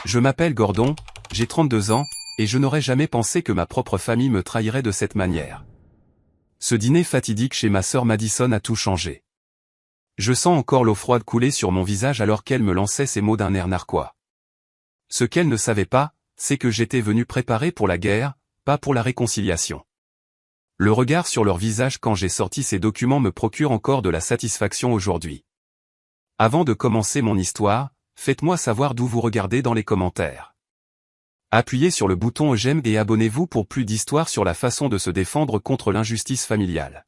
Je m'appelle Gordon, j'ai 32 ans, et je n'aurais jamais pensé que ma propre famille me trahirait de cette manière. Ce dîner fatidique chez ma sœur Madison a tout changé. Je sens encore l'eau froide couler sur mon visage alors qu'elle me lançait ces mots d'un air narquois. Ce qu'elle ne savait pas, c'est que j'étais venu préparer pour la guerre, pas pour la réconciliation. Le regard sur leur visage quand j'ai sorti ces documents me procure encore de la satisfaction aujourd'hui. Avant de commencer mon histoire, faites-moi savoir d'où vous regardez dans les commentaires. Appuyez sur le bouton j'aime et abonnez-vous pour plus d'histoires sur la façon de se défendre contre l'injustice familiale.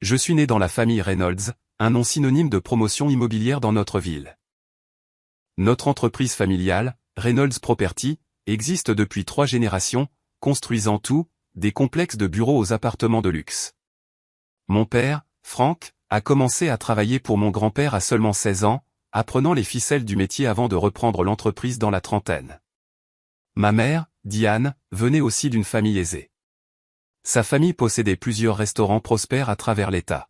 Je suis né dans la famille Reynolds, un nom synonyme de promotion immobilière dans notre ville. Notre entreprise familiale, Reynolds Property, existe depuis 3 générations, construisant tout, des complexes de bureaux aux appartements de luxe. Mon père, Frank, a commencé à travailler pour mon grand-père à seulement 16 ans, apprenant les ficelles du métier avant de reprendre l'entreprise dans la trentaine. Ma mère, Diane, venait aussi d'une famille aisée. Sa famille possédait plusieurs restaurants prospères à travers l'État.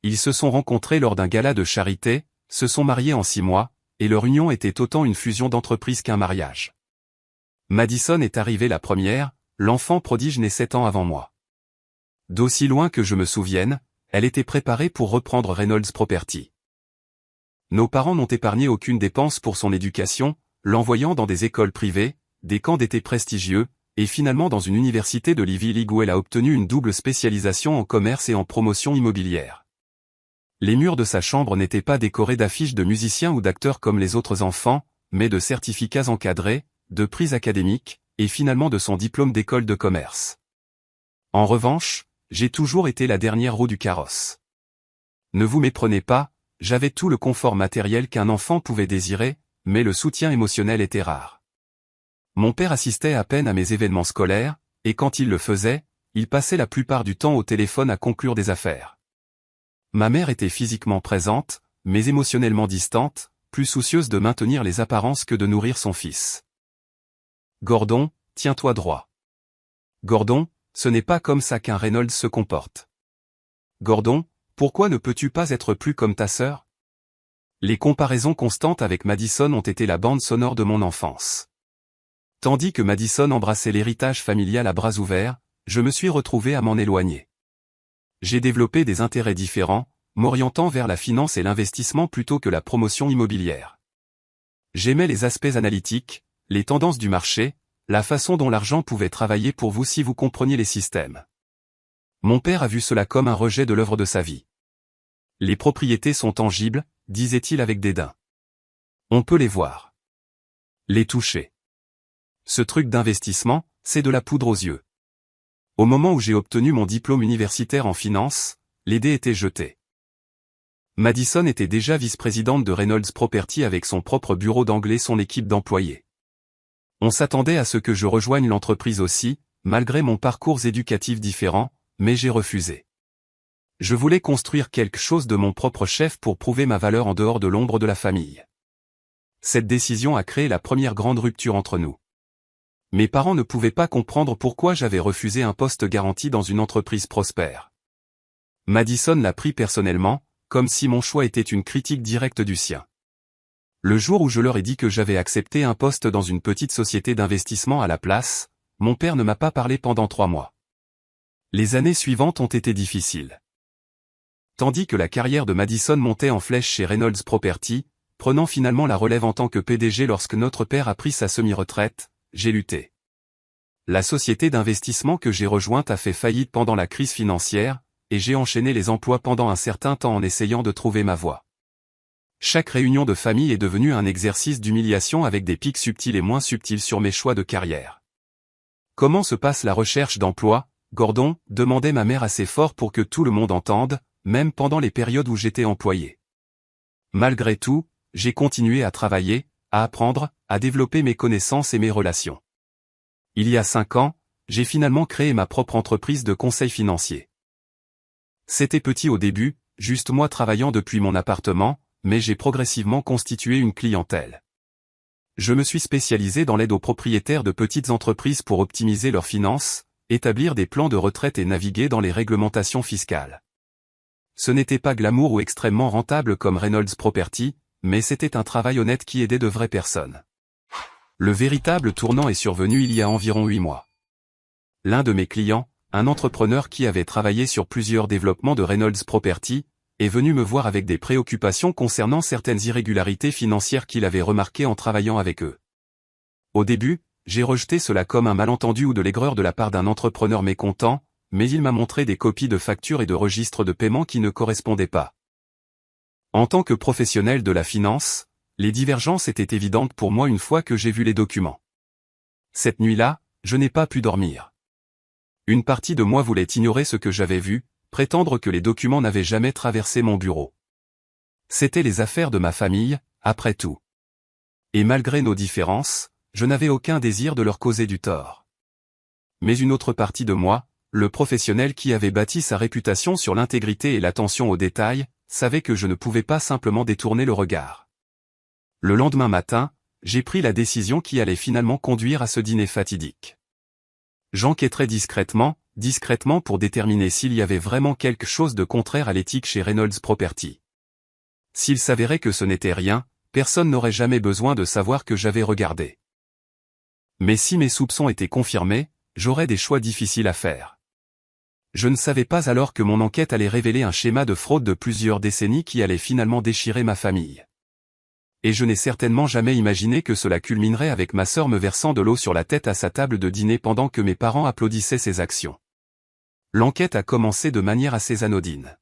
Ils se sont rencontrés lors d'un gala de charité, se sont mariés en 6 mois, et leur union était autant une fusion d'entreprise qu'un mariage. Madison est arrivée la première, l'enfant prodige né 7 ans avant moi. D'aussi loin que je me souvienne, elle était préparée pour reprendre Reynolds Property. Nos parents n'ont épargné aucune dépense pour son éducation, l'envoyant dans des écoles privées, des camps d'été prestigieux, et finalement dans une université de l'Ivy League où elle a obtenu une double spécialisation en commerce et en promotion immobilière. Les murs de sa chambre n'étaient pas décorés d'affiches de musiciens ou d'acteurs comme les autres enfants, mais de certificats encadrés, de prix académiques, et finalement de son diplôme d'école de commerce. En revanche, j'ai toujours été la dernière roue du carrosse. Ne vous méprenez pas, j'avais tout le confort matériel qu'un enfant pouvait désirer, mais le soutien émotionnel était rare. Mon père assistait à peine à mes événements scolaires, et quand il le faisait, il passait la plupart du temps au téléphone à conclure des affaires. Ma mère était physiquement présente, mais émotionnellement distante, plus soucieuse de maintenir les apparences que de nourrir son fils. Gordon, tiens-toi droit. Gordon, ce n'est pas comme ça qu'un Reynolds se comporte. Gordon, pourquoi ne peux-tu pas être plus comme ta sœur? Les comparaisons constantes avec Madison ont été la bande sonore de mon enfance. Tandis que Madison embrassait l'héritage familial à bras ouverts, je me suis retrouvé à m'en éloigner. J'ai développé des intérêts différents, m'orientant vers la finance et l'investissement plutôt que la promotion immobilière. J'aimais les aspects analytiques, les tendances du marché, la façon dont l'argent pouvait travailler pour vous si vous compreniez les systèmes. Mon père a vu cela comme un rejet de l'œuvre de sa vie. Les propriétés sont tangibles, disait-il avec dédain. On peut les voir. Les toucher. Ce truc d'investissement, c'est de la poudre aux yeux. Au moment où j'ai obtenu mon diplôme universitaire en finance, les dés étaient jetés. Madison était déjà vice-présidente de Reynolds Property avec son propre bureau d'anglais, son équipe d'employés. On s'attendait à ce que je rejoigne l'entreprise aussi, malgré mon parcours éducatif différent, mais j'ai refusé. Je voulais construire quelque chose de mon propre chef pour prouver ma valeur en dehors de l'ombre de la famille. Cette décision a créé la première grande rupture entre nous. Mes parents ne pouvaient pas comprendre pourquoi j'avais refusé un poste garanti dans une entreprise prospère. Madison l'a pris personnellement, comme si mon choix était une critique directe du sien. Le jour où je leur ai dit que j'avais accepté un poste dans une petite société d'investissement à la place, mon père ne m'a pas parlé pendant 3 mois. Les années suivantes ont été difficiles. Tandis que la carrière de Madison montait en flèche chez Reynolds Property, prenant finalement la relève en tant que PDG lorsque notre père a pris sa semi-retraite, j'ai lutté. La société d'investissement que j'ai rejointe a fait faillite pendant la crise financière, et j'ai enchaîné les emplois pendant un certain temps en essayant de trouver ma voie. Chaque réunion de famille est devenue un exercice d'humiliation avec des pics subtils et moins subtils sur mes choix de carrière. Comment se passe la recherche d'emploi, Gordon, demandait ma mère assez fort pour que tout le monde entende, même pendant les périodes où j'étais employé. Malgré tout, j'ai continué à travailler, à apprendre, à développer mes connaissances et mes relations. Il y a 5 ans, j'ai finalement créé ma propre entreprise de conseil financier. C'était petit au début, juste moi travaillant depuis mon appartement, mais j'ai progressivement constitué une clientèle. Je me suis spécialisé dans l'aide aux propriétaires de petites entreprises pour optimiser leurs finances, établir des plans de retraite et naviguer dans les réglementations fiscales. Ce n'était pas glamour ou extrêmement rentable comme Reynolds Property, mais c'était un travail honnête qui aidait de vraies personnes. Le véritable tournant est survenu il y a environ 8 mois. L'un de mes clients, un entrepreneur qui avait travaillé sur plusieurs développements de Reynolds Property, est venu me voir avec des préoccupations concernant certaines irrégularités financières qu'il avait remarquées en travaillant avec eux. Au début, j'ai rejeté cela comme un malentendu ou de l'aigreur de la part d'un entrepreneur mécontent, mais il m'a montré des copies de factures et de registres de paiement qui ne correspondaient pas. En tant que professionnel de la finance, les divergences étaient évidentes pour moi une fois que j'ai vu les documents. Cette nuit-là, je n'ai pas pu dormir. Une partie de moi voulait ignorer ce que j'avais vu, prétendre que les documents n'avaient jamais traversé mon bureau. C'étaient les affaires de ma famille, après tout. Et malgré nos différences, je n'avais aucun désir de leur causer du tort. Mais une autre partie de moi, le professionnel qui avait bâti sa réputation sur l'intégrité et l'attention aux détails, savait que je ne pouvais pas simplement détourner le regard. Le lendemain matin, j'ai pris la décision qui allait finalement conduire à ce dîner fatidique. J'enquêterai discrètement pour déterminer s'il y avait vraiment quelque chose de contraire à l'éthique chez Reynolds Property. S'il s'avérait que ce n'était rien, personne n'aurait jamais besoin de savoir que j'avais regardé. Mais si mes soupçons étaient confirmés, j'aurais des choix difficiles à faire. Je ne savais pas alors que mon enquête allait révéler un schéma de fraude de plusieurs décennies qui allait finalement déchirer ma famille. Et je n'ai certainement jamais imaginé que cela culminerait avec ma sœur me versant de l'eau sur la tête à sa table de dîner pendant que mes parents applaudissaient ses actions. L'enquête a commencé de manière assez anodine.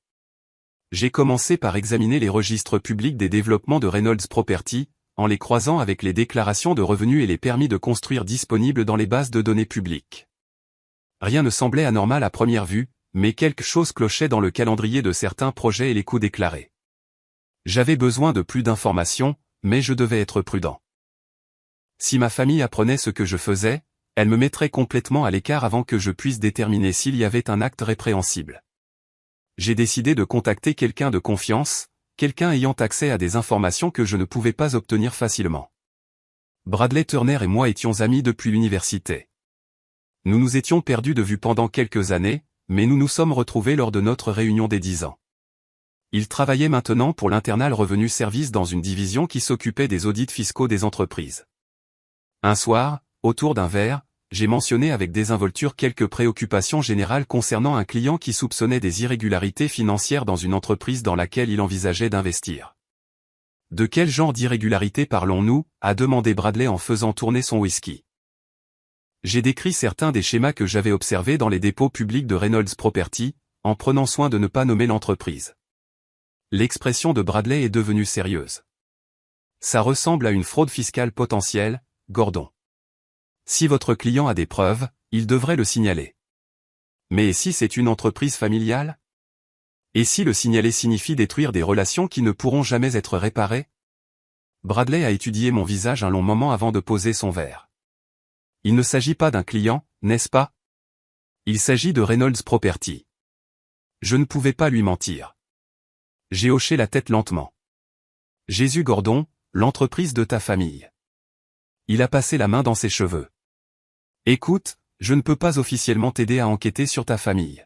J'ai commencé par examiner les registres publics des développements de Reynolds Property, en les croisant avec les déclarations de revenus et les permis de construire disponibles dans les bases de données publiques. Rien ne semblait anormal à première vue, mais quelque chose clochait dans le calendrier de certains projets et les coûts déclarés. J'avais besoin de plus d'informations, mais je devais être prudent. Si ma famille apprenait ce que je faisais, elle me mettrait complètement à l'écart avant que je puisse déterminer s'il y avait un acte répréhensible. J'ai décidé de contacter quelqu'un de confiance, quelqu'un ayant accès à des informations que je ne pouvais pas obtenir facilement. Bradley Turner et moi étions amis depuis l'université. Nous nous étions perdus de vue pendant quelques années, mais nous nous sommes retrouvés lors de notre réunion des 10 ans. Il travaillait maintenant pour l'Internal Revenue Service dans une division qui s'occupait des audits fiscaux des entreprises. Un soir, autour d'un verre, j'ai mentionné avec désinvolture quelques préoccupations générales concernant un client qui soupçonnait des irrégularités financières dans une entreprise dans laquelle il envisageait d'investir. « De quel genre d'irrégularité parlons-nous » a demandé Bradley en faisant tourner son whisky. J'ai décrit certains des schémas que j'avais observés dans les dépôts publics de Reynolds Property, en prenant soin de ne pas nommer l'entreprise. L'expression de Bradley est devenue sérieuse. Ça ressemble à une fraude fiscale potentielle, Gordon. Si votre client a des preuves, il devrait le signaler. Mais et si c'est une entreprise familiale? Et si le signaler signifie détruire des relations qui ne pourront jamais être réparées? Bradley a étudié mon visage un long moment avant de poser son verre. Il ne s'agit pas d'un client, n'est-ce pas? Il s'agit de Reynolds Property. Je ne pouvais pas lui mentir. J'ai hoché la tête lentement. Jésus Gordon, l'entreprise de ta famille. Il a passé la main dans ses cheveux. Écoute, je ne peux pas officiellement t'aider à enquêter sur ta famille.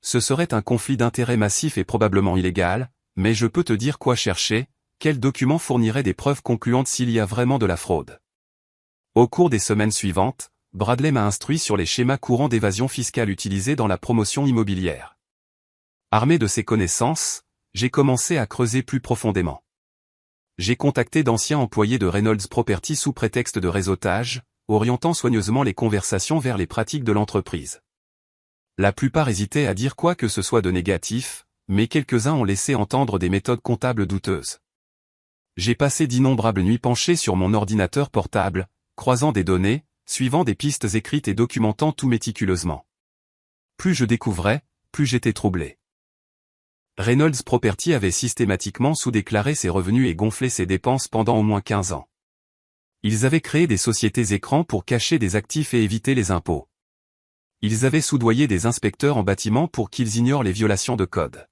Ce serait un conflit d'intérêts massif et probablement illégal, mais je peux te dire quoi chercher, quels documents fourniraient des preuves concluantes s'il y a vraiment de la fraude. Au cours des semaines suivantes, Bradley m'a instruit sur les schémas courants d'évasion fiscale utilisés dans la promotion immobilière. Armé de ces connaissances, j'ai commencé à creuser plus profondément. J'ai contacté d'anciens employés de Reynolds Property sous prétexte de réseautage, orientant soigneusement les conversations vers les pratiques de l'entreprise. La plupart hésitaient à dire quoi que ce soit de négatif, mais quelques-uns ont laissé entendre des méthodes comptables douteuses. J'ai passé d'innombrables nuits penchées sur mon ordinateur portable, croisant des données, suivant des pistes écrites et documentant tout méticuleusement. Plus je découvrais, plus j'étais troublé. Reynolds Property avait systématiquement sous-déclaré ses revenus et gonflé ses dépenses pendant au moins 15 ans. Ils avaient créé des sociétés écrans pour cacher des actifs et éviter les impôts. Ils avaient soudoyé des inspecteurs en bâtiment pour qu'ils ignorent les violations de code.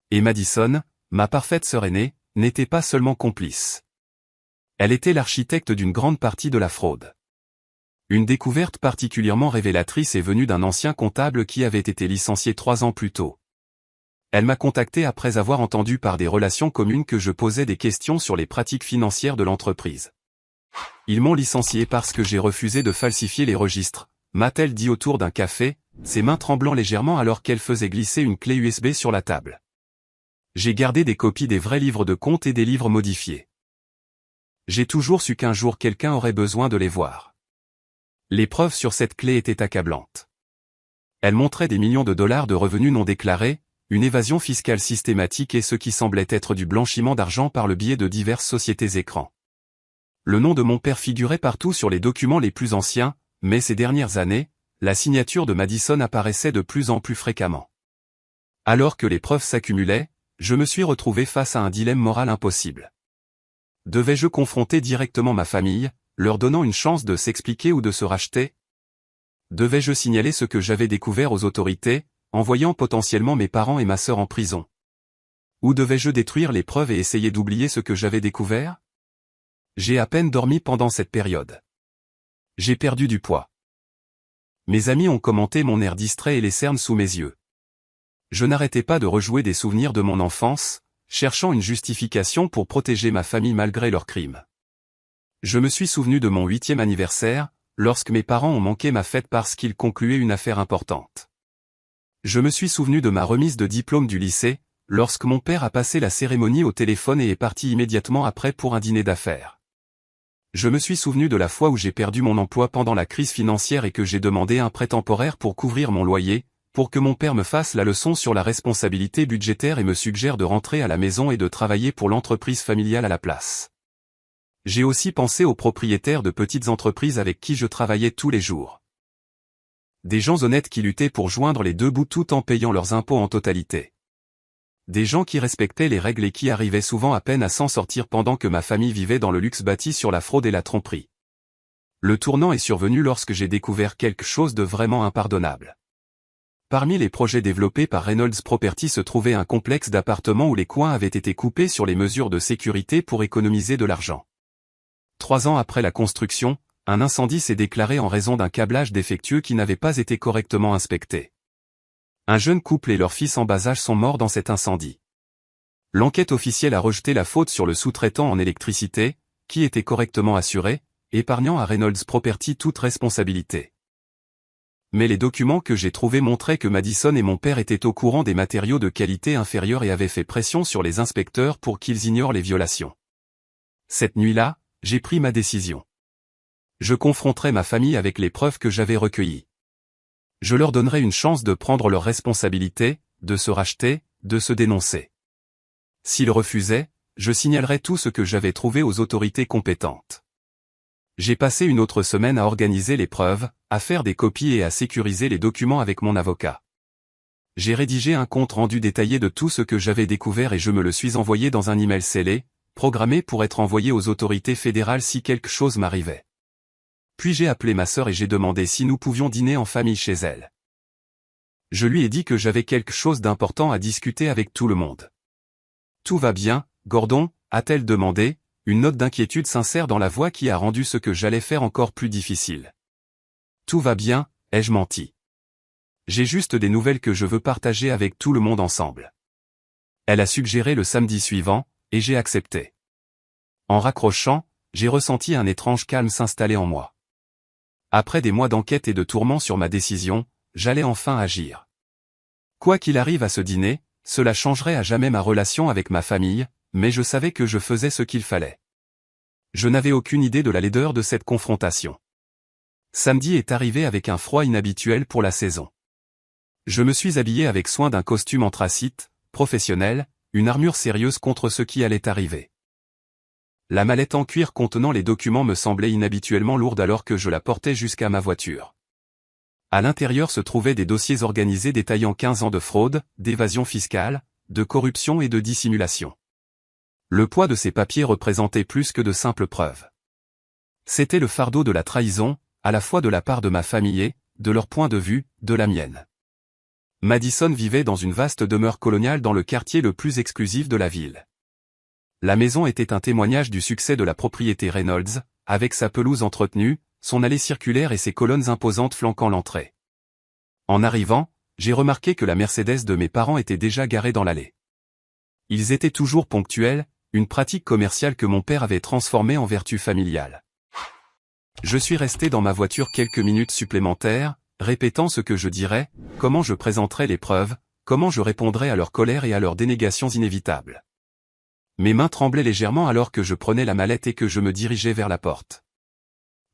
Et Madison, ma parfaite sœur aînée, n'était pas seulement complice. Elle était l'architecte d'une grande partie de la fraude. Une découverte particulièrement révélatrice est venue d'un ancien comptable qui avait été licencié 3 ans plus tôt. Elle m'a contacté après avoir entendu par des relations communes que je posais des questions sur les pratiques financières de l'entreprise. Ils m'ont licencié parce que j'ai refusé de falsifier les registres, m'a-t-elle dit autour d'un café, ses mains tremblant légèrement alors qu'elle faisait glisser une clé USB sur la table. J'ai gardé des copies des vrais livres de comptes et des livres modifiés. J'ai toujours su qu'un jour quelqu'un aurait besoin de les voir. Les preuves sur cette clé étaient accablantes. Elle montrait des millions de dollars de revenus non déclarés, une évasion fiscale systématique et ce qui semblait être du blanchiment d'argent par le biais de diverses sociétés écrans. Le nom de mon père figurait partout sur les documents les plus anciens, mais ces dernières années, la signature de Madison apparaissait de plus en plus fréquemment. Alors que les preuves s'accumulaient, je me suis retrouvé face à un dilemme moral impossible. Devais-je confronter directement ma famille, leur donnant une chance de s'expliquer ou de se racheter? Devais-je signaler ce que j'avais découvert aux autorités, envoyant potentiellement mes parents et ma sœur en prison? Ou devais-je détruire les preuves et essayer d'oublier ce que j'avais découvert? J'ai à peine dormi pendant cette période. J'ai perdu du poids. Mes amis ont commenté mon air distrait et les cernes sous mes yeux. Je n'arrêtais pas de rejouer des souvenirs de mon enfance, cherchant une justification pour protéger ma famille malgré leurs crimes. Je me suis souvenu de mon 8e anniversaire, lorsque mes parents ont manqué ma fête parce qu'ils concluaient une affaire importante. Je me suis souvenu de ma remise de diplôme du lycée, lorsque mon père a passé la cérémonie au téléphone et est parti immédiatement après pour un dîner d'affaires. Je me suis souvenu de la fois où j'ai perdu mon emploi pendant la crise financière et que j'ai demandé un prêt temporaire pour couvrir mon loyer, pour que mon père me fasse la leçon sur la responsabilité budgétaire et me suggère de rentrer à la maison et de travailler pour l'entreprise familiale à la place. J'ai aussi pensé aux propriétaires de petites entreprises avec qui je travaillais tous les jours. Des gens honnêtes qui luttaient pour joindre les deux bouts tout en payant leurs impôts en totalité. Des gens qui respectaient les règles et qui arrivaient souvent à peine à s'en sortir pendant que ma famille vivait dans le luxe bâti sur la fraude et la tromperie. Le tournant est survenu lorsque j'ai découvert quelque chose de vraiment impardonnable. Parmi les projets développés par Reynolds Property se trouvait un complexe d'appartements où les coins avaient été coupés sur les mesures de sécurité pour économiser de l'argent. 3 ans après la construction, un incendie s'est déclaré en raison d'un câblage défectueux qui n'avait pas été correctement inspecté. Un jeune couple et leur fils en bas âge sont morts dans cet incendie. L'enquête officielle a rejeté la faute sur le sous-traitant en électricité, qui était correctement assuré, épargnant à Reynolds Property toute responsabilité. Mais les documents que j'ai trouvés montraient que Madison et mon père étaient au courant des matériaux de qualité inférieure et avaient fait pression sur les inspecteurs pour qu'ils ignorent les violations. Cette nuit-là, j'ai pris ma décision. Je confronterai ma famille avec les preuves que j'avais recueillies. Je leur donnerai une chance de prendre leurs responsabilités, de se racheter, de se dénoncer. S'ils refusaient, je signalerai tout ce que j'avais trouvé aux autorités compétentes. J'ai passé une autre semaine à organiser les preuves, à faire des copies et à sécuriser les documents avec mon avocat. J'ai rédigé un compte rendu détaillé de tout ce que j'avais découvert et je me le suis envoyé dans un email scellé, programmé pour être envoyé aux autorités fédérales si quelque chose m'arrivait. Puis j'ai appelé ma sœur et j'ai demandé si nous pouvions dîner en famille chez elle. Je lui ai dit que j'avais quelque chose d'important à discuter avec tout le monde. Tout va bien, Gordon, a-t-elle demandé, une note d'inquiétude sincère dans la voix qui a rendu ce que j'allais faire encore plus difficile. Tout va bien, ai-je menti. J'ai juste des nouvelles que je veux partager avec tout le monde ensemble. Elle a suggéré le samedi suivant, et j'ai accepté. En raccrochant, j'ai ressenti un étrange calme s'installer en moi. Après des mois d'enquête et de tourments sur ma décision, j'allais enfin agir. Quoi qu'il arrive à ce dîner, cela changerait à jamais ma relation avec ma famille, mais je savais que je faisais ce qu'il fallait. Je n'avais aucune idée de la laideur de cette confrontation. Samedi est arrivé avec un froid inhabituel pour la saison. Je me suis habillé avec soin d'un costume anthracite, professionnel, une armure sérieuse contre ce qui allait arriver. La mallette en cuir contenant les documents me semblait inhabituellement lourde alors que je la portais jusqu'à ma voiture. À l'intérieur se trouvaient des dossiers organisés détaillant 15 ans de fraude, d'évasion fiscale, de corruption et de dissimulation. Le poids de ces papiers représentait plus que de simples preuves. C'était le fardeau de la trahison, à la fois de la part de ma famille et, de leur point de vue, de la mienne. Madison vivait dans une vaste demeure coloniale dans le quartier le plus exclusif de la ville. La maison était un témoignage du succès de la propriété Reynolds, avec sa pelouse entretenue, son allée circulaire et ses colonnes imposantes flanquant l'entrée. En arrivant, j'ai remarqué que la Mercedes de mes parents était déjà garée dans l'allée. Ils étaient toujours ponctuels, une pratique commerciale que mon père avait transformée en vertu familiale. Je suis resté dans ma voiture quelques minutes supplémentaires, répétant ce que je dirais, comment je présenterais les preuves, comment je répondrais à leur colère et à leurs dénégations inévitables. Mes mains tremblaient légèrement alors que je prenais la mallette et que je me dirigeais vers la porte.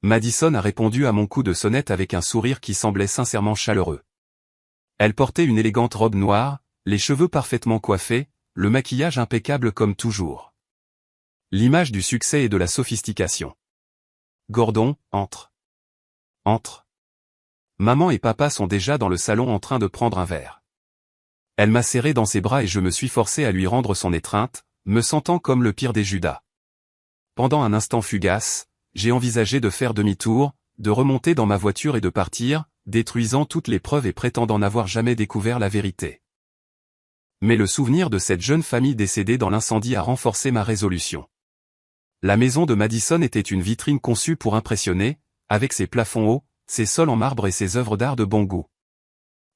Madison a répondu à mon coup de sonnette avec un sourire qui semblait sincèrement chaleureux. Elle portait une élégante robe noire, les cheveux parfaitement coiffés, le maquillage impeccable comme toujours. L'image du succès et de la sophistication. Gordon, entre. Entre. Maman et papa sont déjà dans le salon en train de prendre un verre. Elle m'a serré dans ses bras et je me suis forcé à lui rendre son étreinte, me sentant comme le pire des Judas. Pendant un instant fugace, j'ai envisagé de faire demi-tour, de remonter dans ma voiture et de partir, détruisant toutes les preuves et prétendant n'avoir jamais découvert la vérité. Mais le souvenir de cette jeune famille décédée dans l'incendie a renforcé ma résolution. La maison de Madison était une vitrine conçue pour impressionner, avec ses plafonds hauts, ses sols en marbre et ses œuvres d'art de bon goût.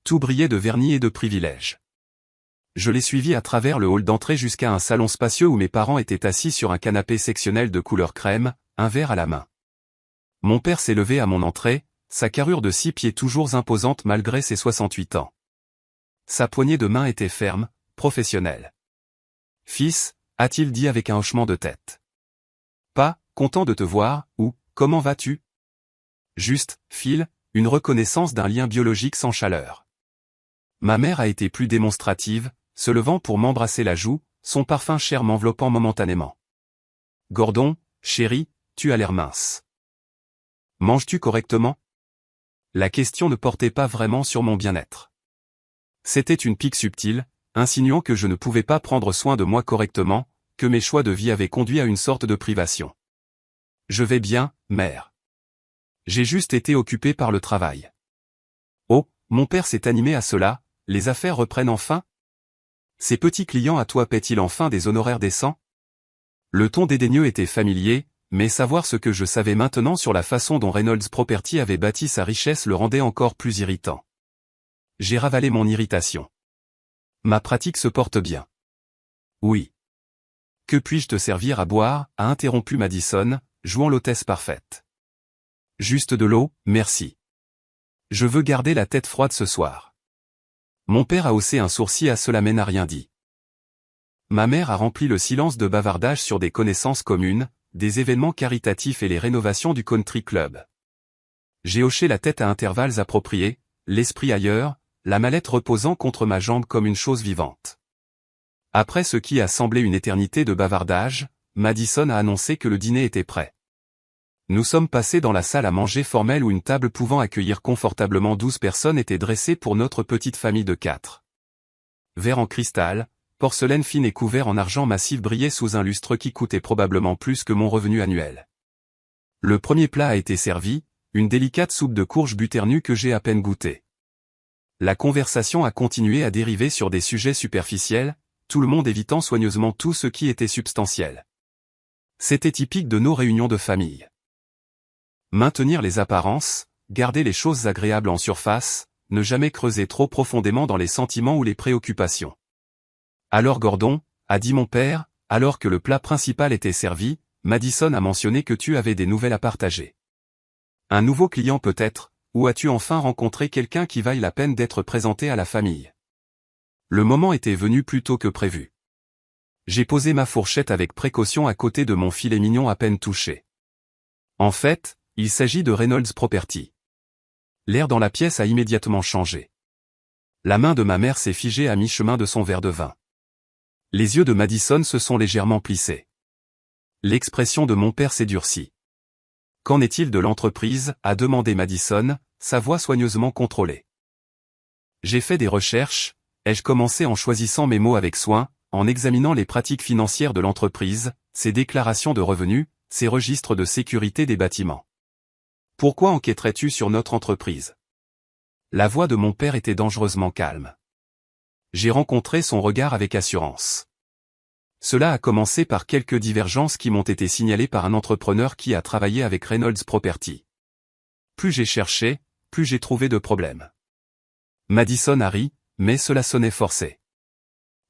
Tout brillait de vernis et de privilèges. Je l'ai suivi à travers le hall d'entrée jusqu'à un salon spacieux où mes parents étaient assis sur un canapé sectionnel de couleur crème, un verre à la main. Mon père s'est levé à mon entrée, sa carrure de 6 pieds toujours imposante malgré ses 68 ans. Sa poignée de main était ferme, professionnelle. « Fils », a-t-il dit avec un hochement de tête. « Pas, content de te voir, ou, comment vas-tu » Juste, Phil, une reconnaissance d'un lien biologique sans chaleur. Ma mère a été plus démonstrative, se levant pour m'embrasser la joue, son parfum cher m'enveloppant momentanément. « Gordon, chéri, tu as l'air mince. Manges-tu correctement » La question ne portait pas vraiment sur mon bien-être. C'était une pique subtile, insinuant que je ne pouvais pas prendre soin de moi correctement, que mes choix de vie avaient conduit à une sorte de privation. « Je vais bien, mère. J'ai juste été occupé par le travail. » Oh, mon père s'est animé à cela, les affaires reprennent enfin ? Ces petits clients à toi paient-ils enfin des honoraires décents ? Le ton dédaigneux était familier, mais savoir ce que je savais maintenant sur la façon dont Reynolds Property avait bâti sa richesse le rendait encore plus irritant. J'ai ravalé mon irritation. Ma pratique se porte bien. Oui. Que puis-je te servir à boire, a interrompu Madison, jouant l'hôtesse parfaite. Juste de l'eau, merci. Je veux garder la tête froide ce soir. Mon père a haussé un sourcil à cela mais n'a rien dit. Ma mère a rempli le silence de bavardage sur des connaissances communes, des événements caritatifs et les rénovations du country club. J'ai hoché la tête à intervalles appropriés, l'esprit ailleurs, la mallette reposant contre ma jambe comme une chose vivante. Après ce qui a semblé une éternité de bavardage, Madison a annoncé que le dîner était prêt. Nous sommes passés dans la salle à manger formelle où une table pouvant accueillir confortablement 12 personnes était dressée pour notre petite famille de 4. Verre en cristal, porcelaine fine et couvert en argent massif brillaient sous un lustre qui coûtait probablement plus que mon revenu annuel. Le premier plat a été servi, une délicate soupe de courge butternue que j'ai à peine goûtée. La conversation a continué à dériver sur des sujets superficiels, tout le monde évitant soigneusement tout ce qui était substantiel. C'était typique de nos réunions de famille. Maintenir les apparences, garder les choses agréables en surface, ne jamais creuser trop profondément dans les sentiments ou les préoccupations. Alors Gordon, a dit mon père, alors que le plat principal était servi, Madison a mentionné que tu avais des nouvelles à partager. Un nouveau client peut-être, ou as-tu enfin rencontré quelqu'un qui vaille la peine d'être présenté à la famille? Le moment était venu plus tôt que prévu. J'ai posé ma fourchette avec précaution à côté de mon filet mignon à peine touché. En fait, il s'agit de Reynolds Property. L'air dans la pièce a immédiatement changé. La main de ma mère s'est figée à mi-chemin de son verre de vin. Les yeux de Madison se sont légèrement plissés. L'expression de mon père s'est durcie. Qu'en est-il de l'entreprise, a demandé Madison, sa voix soigneusement contrôlée. J'ai fait des recherches, ai-je commencé en choisissant mes mots avec soin, en examinant les pratiques financières de l'entreprise, ses déclarations de revenus, ses registres de sécurité des bâtiments. Pourquoi enquêterais-tu sur notre entreprise? La voix de mon père était dangereusement calme. J'ai rencontré son regard avec assurance. Cela a commencé par quelques divergences qui m'ont été signalées par un entrepreneur qui a travaillé avec Reynolds Property. Plus j'ai cherché, plus j'ai trouvé de problèmes. Madison a ri, mais cela sonnait forcé.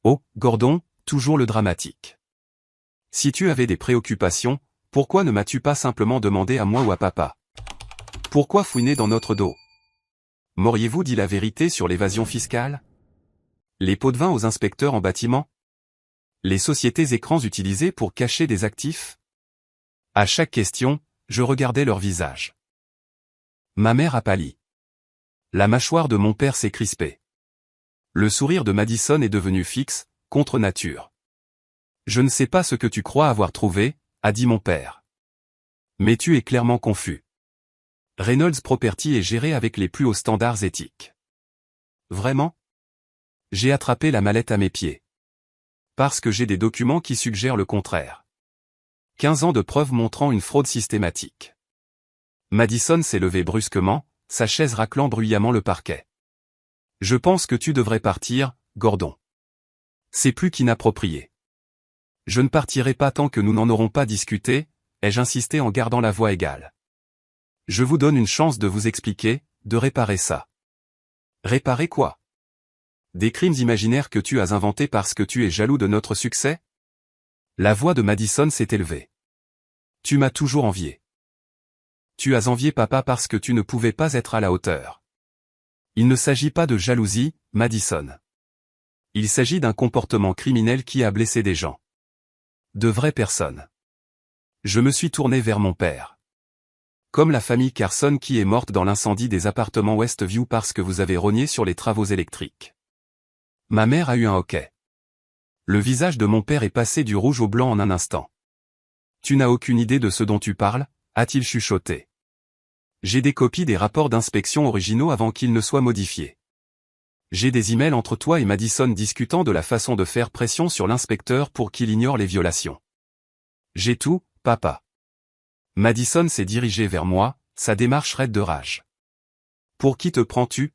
Oh, Gordon, toujours le dramatique. Si tu avais des préoccupations, pourquoi ne m'as-tu pas simplement demandé à moi ou à papa? Pourquoi fouiner dans notre dos? M'auriez-vous dit la vérité sur l'évasion fiscale? Les pots de vin aux inspecteurs en bâtiment? Les sociétés écrans utilisées pour cacher des actifs? À chaque question, je regardais leur visage. Ma mère a pâli. La mâchoire de mon père s'est crispée. Le sourire de Madison est devenu fixe, contre nature. Je ne sais pas ce que tu crois avoir trouvé, a dit mon père. Mais tu es clairement confus. Reynolds Property est géré avec les plus hauts standards éthiques. Vraiment? J'ai attrapé la mallette à mes pieds. Parce que j'ai des documents qui suggèrent le contraire. 15 ans de preuves montrant une fraude systématique. Madison s'est levé brusquement, sa chaise raclant bruyamment le parquet. Je pense que tu devrais partir, Gordon. C'est plus qu'inapproprié. Je ne partirai pas tant que nous n'en aurons pas discuté, ai-je insisté en gardant la voix égale. Je vous donne une chance de vous expliquer, de réparer ça. Réparer quoi? Des crimes imaginaires que tu as inventés parce que tu es jaloux de notre succès? La voix de Madison s'est élevée. Tu m'as toujours envié. Tu as envié papa parce que tu ne pouvais pas être à la hauteur. Il ne s'agit pas de jalousie, Madison. Il s'agit d'un comportement criminel qui a blessé des gens. De vraies personnes. Je me suis tourné vers mon père. Comme la famille Carson qui est morte dans l'incendie des appartements Westview parce que vous avez rogné sur les travaux électriques. Ma mère a eu un hoquet. Le visage de mon père est passé du rouge au blanc en un instant. Tu n'as aucune idée de ce dont tu parles, a-t-il chuchoté. J'ai des copies des rapports d'inspection originaux avant qu'ils ne soient modifiés. J'ai des emails entre toi et Madison discutant de la façon de faire pression sur l'inspecteur pour qu'il ignore les violations. J'ai tout, papa. Madison s'est dirigé vers moi, sa démarche raide de rage. Pour qui te prends-tu?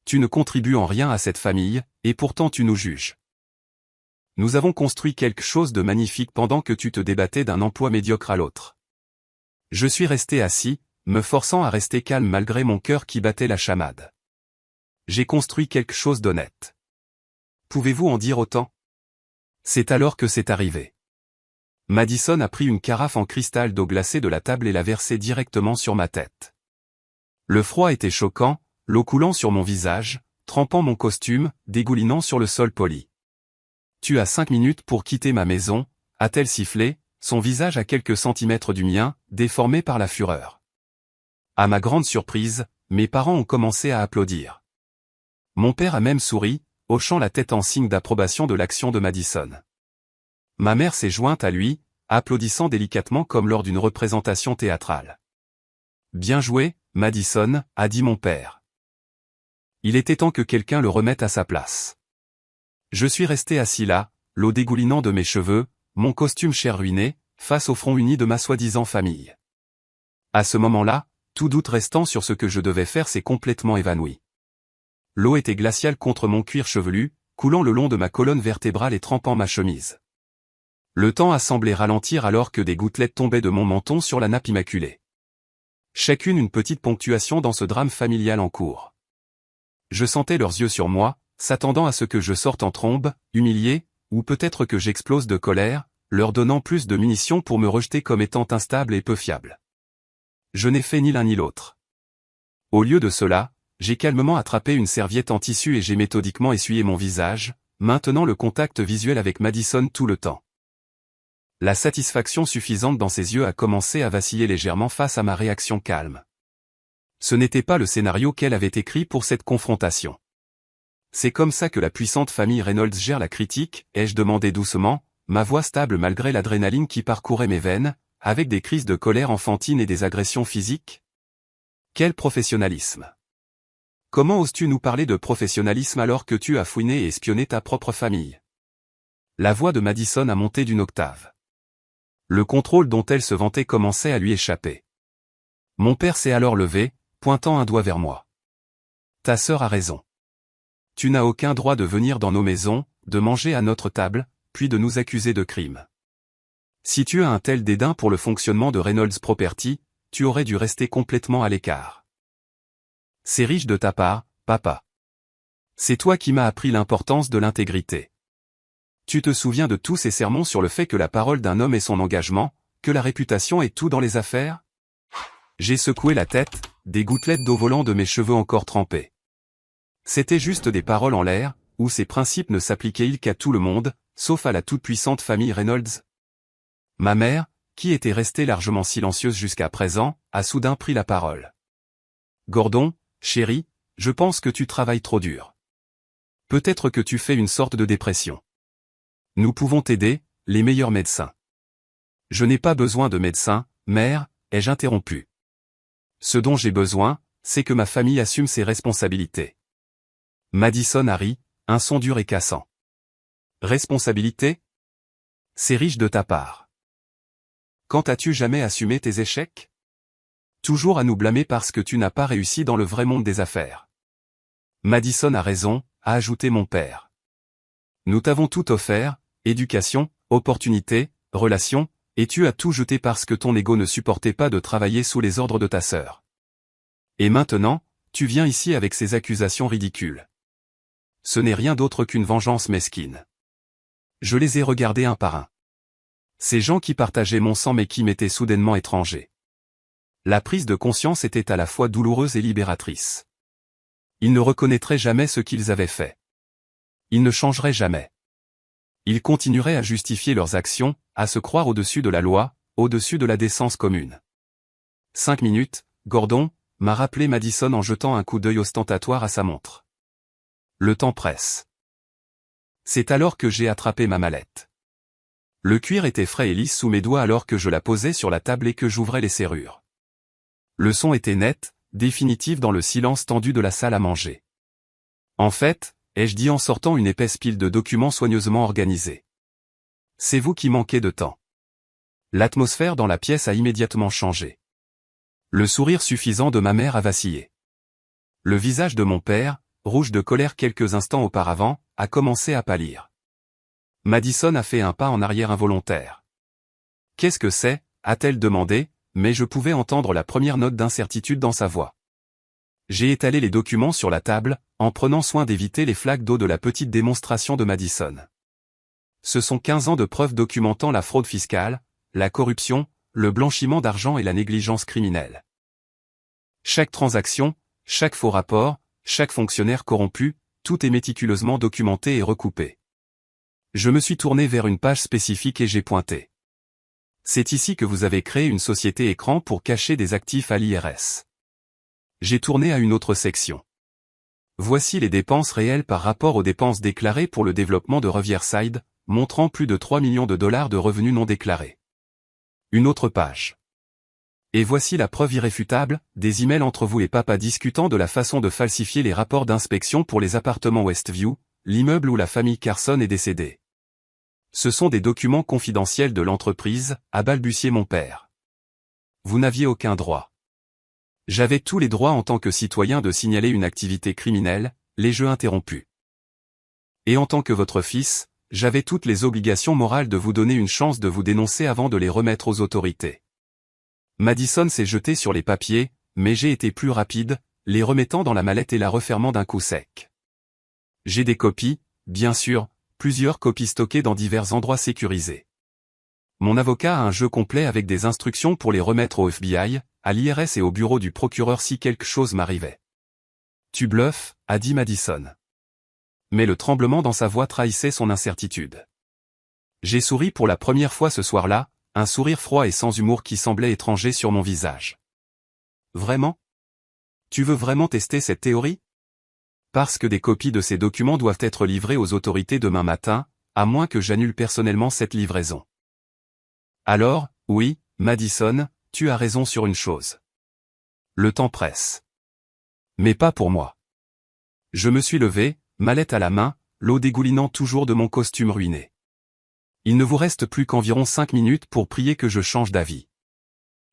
Tu ne contribues en rien à cette famille, et pourtant tu nous juges. Nous avons construit quelque chose de magnifique pendant que tu te débattais d'un emploi médiocre à l'autre. Je suis resté assis, me forçant à rester calme malgré mon cœur qui battait la chamade. J'ai construit quelque chose d'honnête. Pouvez-vous en dire autant? C'est alors que c'est arrivé. Madison a pris une carafe en cristal d'eau glacée de la table et l'a versée directement sur ma tête. Le froid était choquant, l'eau coulant sur mon visage, trempant mon costume, dégoulinant sur le sol poli. Tu as 5 minutes pour quitter ma maison, a-t-elle sifflé, son visage à quelques centimètres du mien, déformé par la fureur. À ma grande surprise, mes parents ont commencé à applaudir. Mon père a même souri, hochant la tête en signe d'approbation de l'action de Madison. Ma mère s'est jointe à lui, applaudissant délicatement comme lors d'une représentation théâtrale. Bien joué, Madison, a dit mon père. Il était temps que quelqu'un le remette à sa place. Je suis resté assis là, l'eau dégoulinant de mes cheveux, mon costume cher ruiné, face au front uni de ma soi-disant famille. À ce moment-là, tout doute restant sur ce que je devais faire s'est complètement évanoui. L'eau était glaciale contre mon cuir chevelu, coulant le long de ma colonne vertébrale et trempant ma chemise. Le temps a semblé ralentir alors que des gouttelettes tombaient de mon menton sur la nappe immaculée. Chacune une petite ponctuation dans ce drame familial en cours. Je sentais leurs yeux sur moi, s'attendant à ce que je sorte en trombe, humilié, ou peut-être que j'explose de colère, leur donnant plus de munitions pour me rejeter comme étant instable et peu fiable. Je n'ai fait ni l'un ni l'autre. Au lieu de cela, j'ai calmement attrapé une serviette en tissu et j'ai méthodiquement essuyé mon visage, maintenant le contact visuel avec Madison tout le temps. La satisfaction suffisante dans ses yeux a commencé à vaciller légèrement face à ma réaction calme. Ce n'était pas le scénario qu'elle avait écrit pour cette confrontation. C'est comme ça que la puissante famille Reynolds gère la critique, ai-je demandé doucement, ma voix stable malgré l'adrénaline qui parcourait mes veines, avec des crises de colère enfantine et des agressions physiques? Quel professionnalisme! Comment oses-tu nous parler de professionnalisme alors que tu as fouiné et espionné ta propre famille? La voix de Madison a monté d'une octave. Le contrôle dont elle se vantait commençait à lui échapper. Mon père s'est alors levé, pointant un doigt vers moi. Ta sœur a raison. Tu n'as aucun droit de venir dans nos maisons, de manger à notre table, puis de nous accuser de crime. Si tu as un tel dédain pour le fonctionnement de Reynolds Property, tu aurais dû rester complètement à l'écart. C'est riche de ta part, papa. C'est toi qui m'as appris l'importance de l'intégrité. Tu te souviens de tous ces sermons sur le fait que la parole d'un homme est son engagement, que la réputation est tout dans les affaires? J'ai secoué la tête, des gouttelettes d'eau volant de mes cheveux encore trempés. C'était juste des paroles en l'air, où ces principes ne s'appliquaient-ils qu'à tout le monde, sauf à la toute-puissante famille Reynolds? Ma mère, qui était restée largement silencieuse jusqu'à présent, a soudain pris la parole. Gordon, chéri, je pense que tu travailles trop dur. Peut-être que tu fais une sorte de dépression. Nous pouvons t'aider, les meilleurs médecins. Je n'ai pas besoin de médecin, mère, ai-je interrompu. Ce dont j'ai besoin, c'est que ma famille assume ses responsabilités. Madison a ri, un son dur et cassant. Responsabilité? C'est riche de ta part. Quand as-tu jamais assumé tes échecs? Toujours à nous blâmer parce que tu n'as pas réussi dans le vrai monde des affaires. Madison a raison, a ajouté mon père. Nous t'avons tout offert, éducation, opportunités, relations, et tu as tout jeté parce que ton ego ne supportait pas de travailler sous les ordres de ta sœur. Et maintenant, tu viens ici avec ces accusations ridicules. Ce n'est rien d'autre qu'une vengeance mesquine. Je les ai regardés un par un. Ces gens qui partageaient mon sang mais qui m'étaient soudainement étrangers. La prise de conscience était à la fois douloureuse et libératrice. Ils ne reconnaîtraient jamais ce qu'ils avaient fait. Ils ne changeraient jamais. Ils continueraient à justifier leurs actions, à se croire au-dessus de la loi, au-dessus de la décence commune. 5 minutes, Gordon, m'a rappelé Madison en jetant un coup d'œil ostentatoire à sa montre. Le temps presse. C'est alors que j'ai attrapé ma mallette. Le cuir était frais et lisse sous mes doigts alors que je la posais sur la table et que j'ouvrais les serrures. Le son était net, définitif dans le silence tendu de la salle à manger. En fait, ai-je dit en sortant une épaisse pile de documents soigneusement organisés. C'est vous qui manquez de temps. L'atmosphère dans la pièce a immédiatement changé. Le sourire suffisant de ma mère a vacillé. Le visage de mon père, rouge de colère quelques instants auparavant, a commencé à pâlir. Madison a fait un pas en arrière involontaire. « Qu'est-ce que c'est » a-t-elle demandé, mais je pouvais entendre la première note d'incertitude dans sa voix. J'ai étalé les documents sur la table, en prenant soin d'éviter les flaques d'eau de la petite démonstration de Madison. Ce sont 15 ans de preuves documentant la fraude fiscale, la corruption, le blanchiment d'argent et la négligence criminelle. Chaque transaction, chaque faux rapport, chaque fonctionnaire corrompu, tout est méticuleusement documenté et recoupé. Je me suis tourné vers une page spécifique et j'ai pointé. C'est ici que vous avez créé une société écran pour cacher des actifs à l'IRS. J'ai tourné à une autre section. Voici les dépenses réelles par rapport aux dépenses déclarées pour le développement de Riverside, montrant plus de 3 millions de dollars de revenus non déclarés. Une autre page. Et voici la preuve irréfutable, des emails entre vous et papa discutant de la façon de falsifier les rapports d'inspection pour les appartements Westview, l'immeuble où la famille Carson est décédée. Ce sont des documents confidentiels de l'entreprise, a balbutié mon père. Vous n'aviez aucun droit. J'avais tous les droits en tant que citoyen de signaler une activité criminelle, les jeux interrompus. Et en tant que votre fils, j'avais toutes les obligations morales de vous donner une chance de vous dénoncer avant de les remettre aux autorités. Madison s'est jeté sur les papiers, mais j'ai été plus rapide, les remettant dans la mallette et la refermant d'un coup sec. J'ai des copies, bien sûr, plusieurs copies stockées dans divers endroits sécurisés. Mon avocat a un jeu complet avec des instructions pour les remettre au FBI, à l'IRS et au bureau du procureur si quelque chose m'arrivait. Tu bluffes, a dit Madison. Mais le tremblement dans sa voix trahissait son incertitude. J'ai souri pour la première fois ce soir-là, un sourire froid et sans humour qui semblait étranger sur mon visage. Vraiment? Tu veux vraiment tester cette théorie? Parce que des copies de ces documents doivent être livrées aux autorités demain matin, à moins que j'annule personnellement cette livraison. Alors, oui, Madison, tu as raison sur une chose. Le temps presse. Mais pas pour moi. Je me suis levé, mallette à la main, l'eau dégoulinant toujours de mon costume ruiné. Il ne vous reste plus qu'environ 5 minutes pour prier que je change d'avis.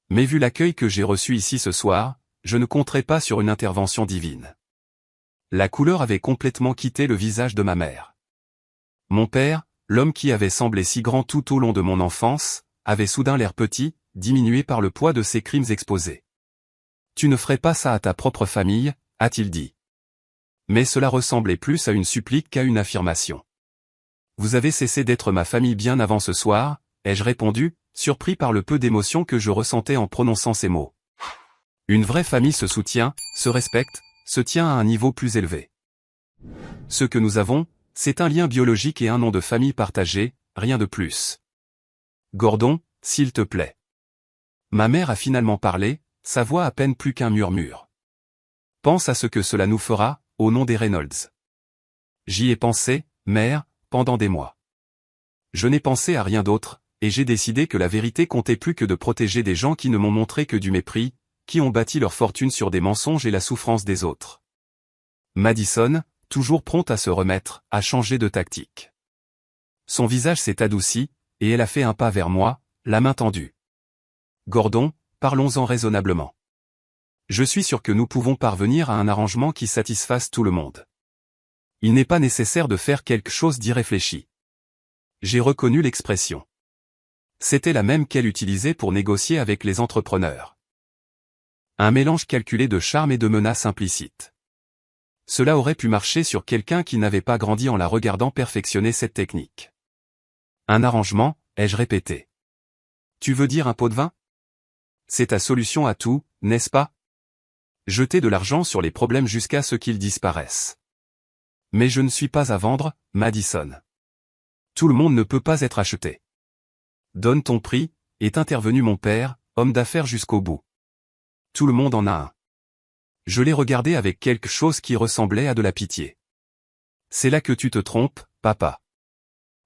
Mais vu l'accueil que j'ai reçu ici ce soir, je ne compterai pas sur une intervention divine. La couleur avait complètement quitté le visage de ma mère. Mon père, l'homme qui avait semblé si grand tout au long de mon enfance, avait soudain l'air petit, diminué par le poids de ses crimes exposés. « Tu ne ferais pas ça à ta propre famille », a-t-il dit. Mais cela ressemblait plus à une supplique qu'à une affirmation. « Vous avez cessé d'être ma famille bien avant ce soir », ai-je répondu, surpris par le peu d'émotion que je ressentais en prononçant ces mots. Une vraie famille se soutient, se respecte, se tient à un niveau plus élevé. Ce que nous avons, c'est un lien biologique et un nom de famille partagé, rien de plus. Gordon, s'il te plaît. Ma mère a finalement parlé, sa voix à peine plus qu'un murmure. Pense à ce que cela nous fera, au nom des Reynolds. J'y ai pensé, mère, pendant des mois. Je n'ai pensé à rien d'autre, et j'ai décidé que la vérité comptait plus que de protéger des gens qui ne m'ont montré que du mépris, qui ont bâti leur fortune sur des mensonges et la souffrance des autres. Madison, toujours prompte à se remettre, a changé de tactique. Son visage s'est adouci, et elle a fait un pas vers moi, la main tendue. Gordon, parlons-en raisonnablement. Je suis sûr que nous pouvons parvenir à un arrangement qui satisfasse tout le monde. Il n'est pas nécessaire de faire quelque chose d'irréfléchi. J'ai reconnu l'expression. C'était la même qu'elle utilisait pour négocier avec les entrepreneurs. Un mélange calculé de charme et de menaces implicites. Cela aurait pu marcher sur quelqu'un qui n'avait pas grandi en la regardant perfectionner cette technique. Un arrangement, ai-je répété. Tu veux dire un pot de vin? C'est ta solution à tout, n'est-ce pas? Jeter de l'argent sur les problèmes jusqu'à ce qu'ils disparaissent. Mais je ne suis pas à vendre, Madison. Tout le monde ne peut pas être acheté. Donne ton prix, est intervenu mon père, homme d'affaires jusqu'au bout. Tout le monde en a un. Je l'ai regardé avec quelque chose qui ressemblait à de la pitié. C'est là que tu te trompes, papa.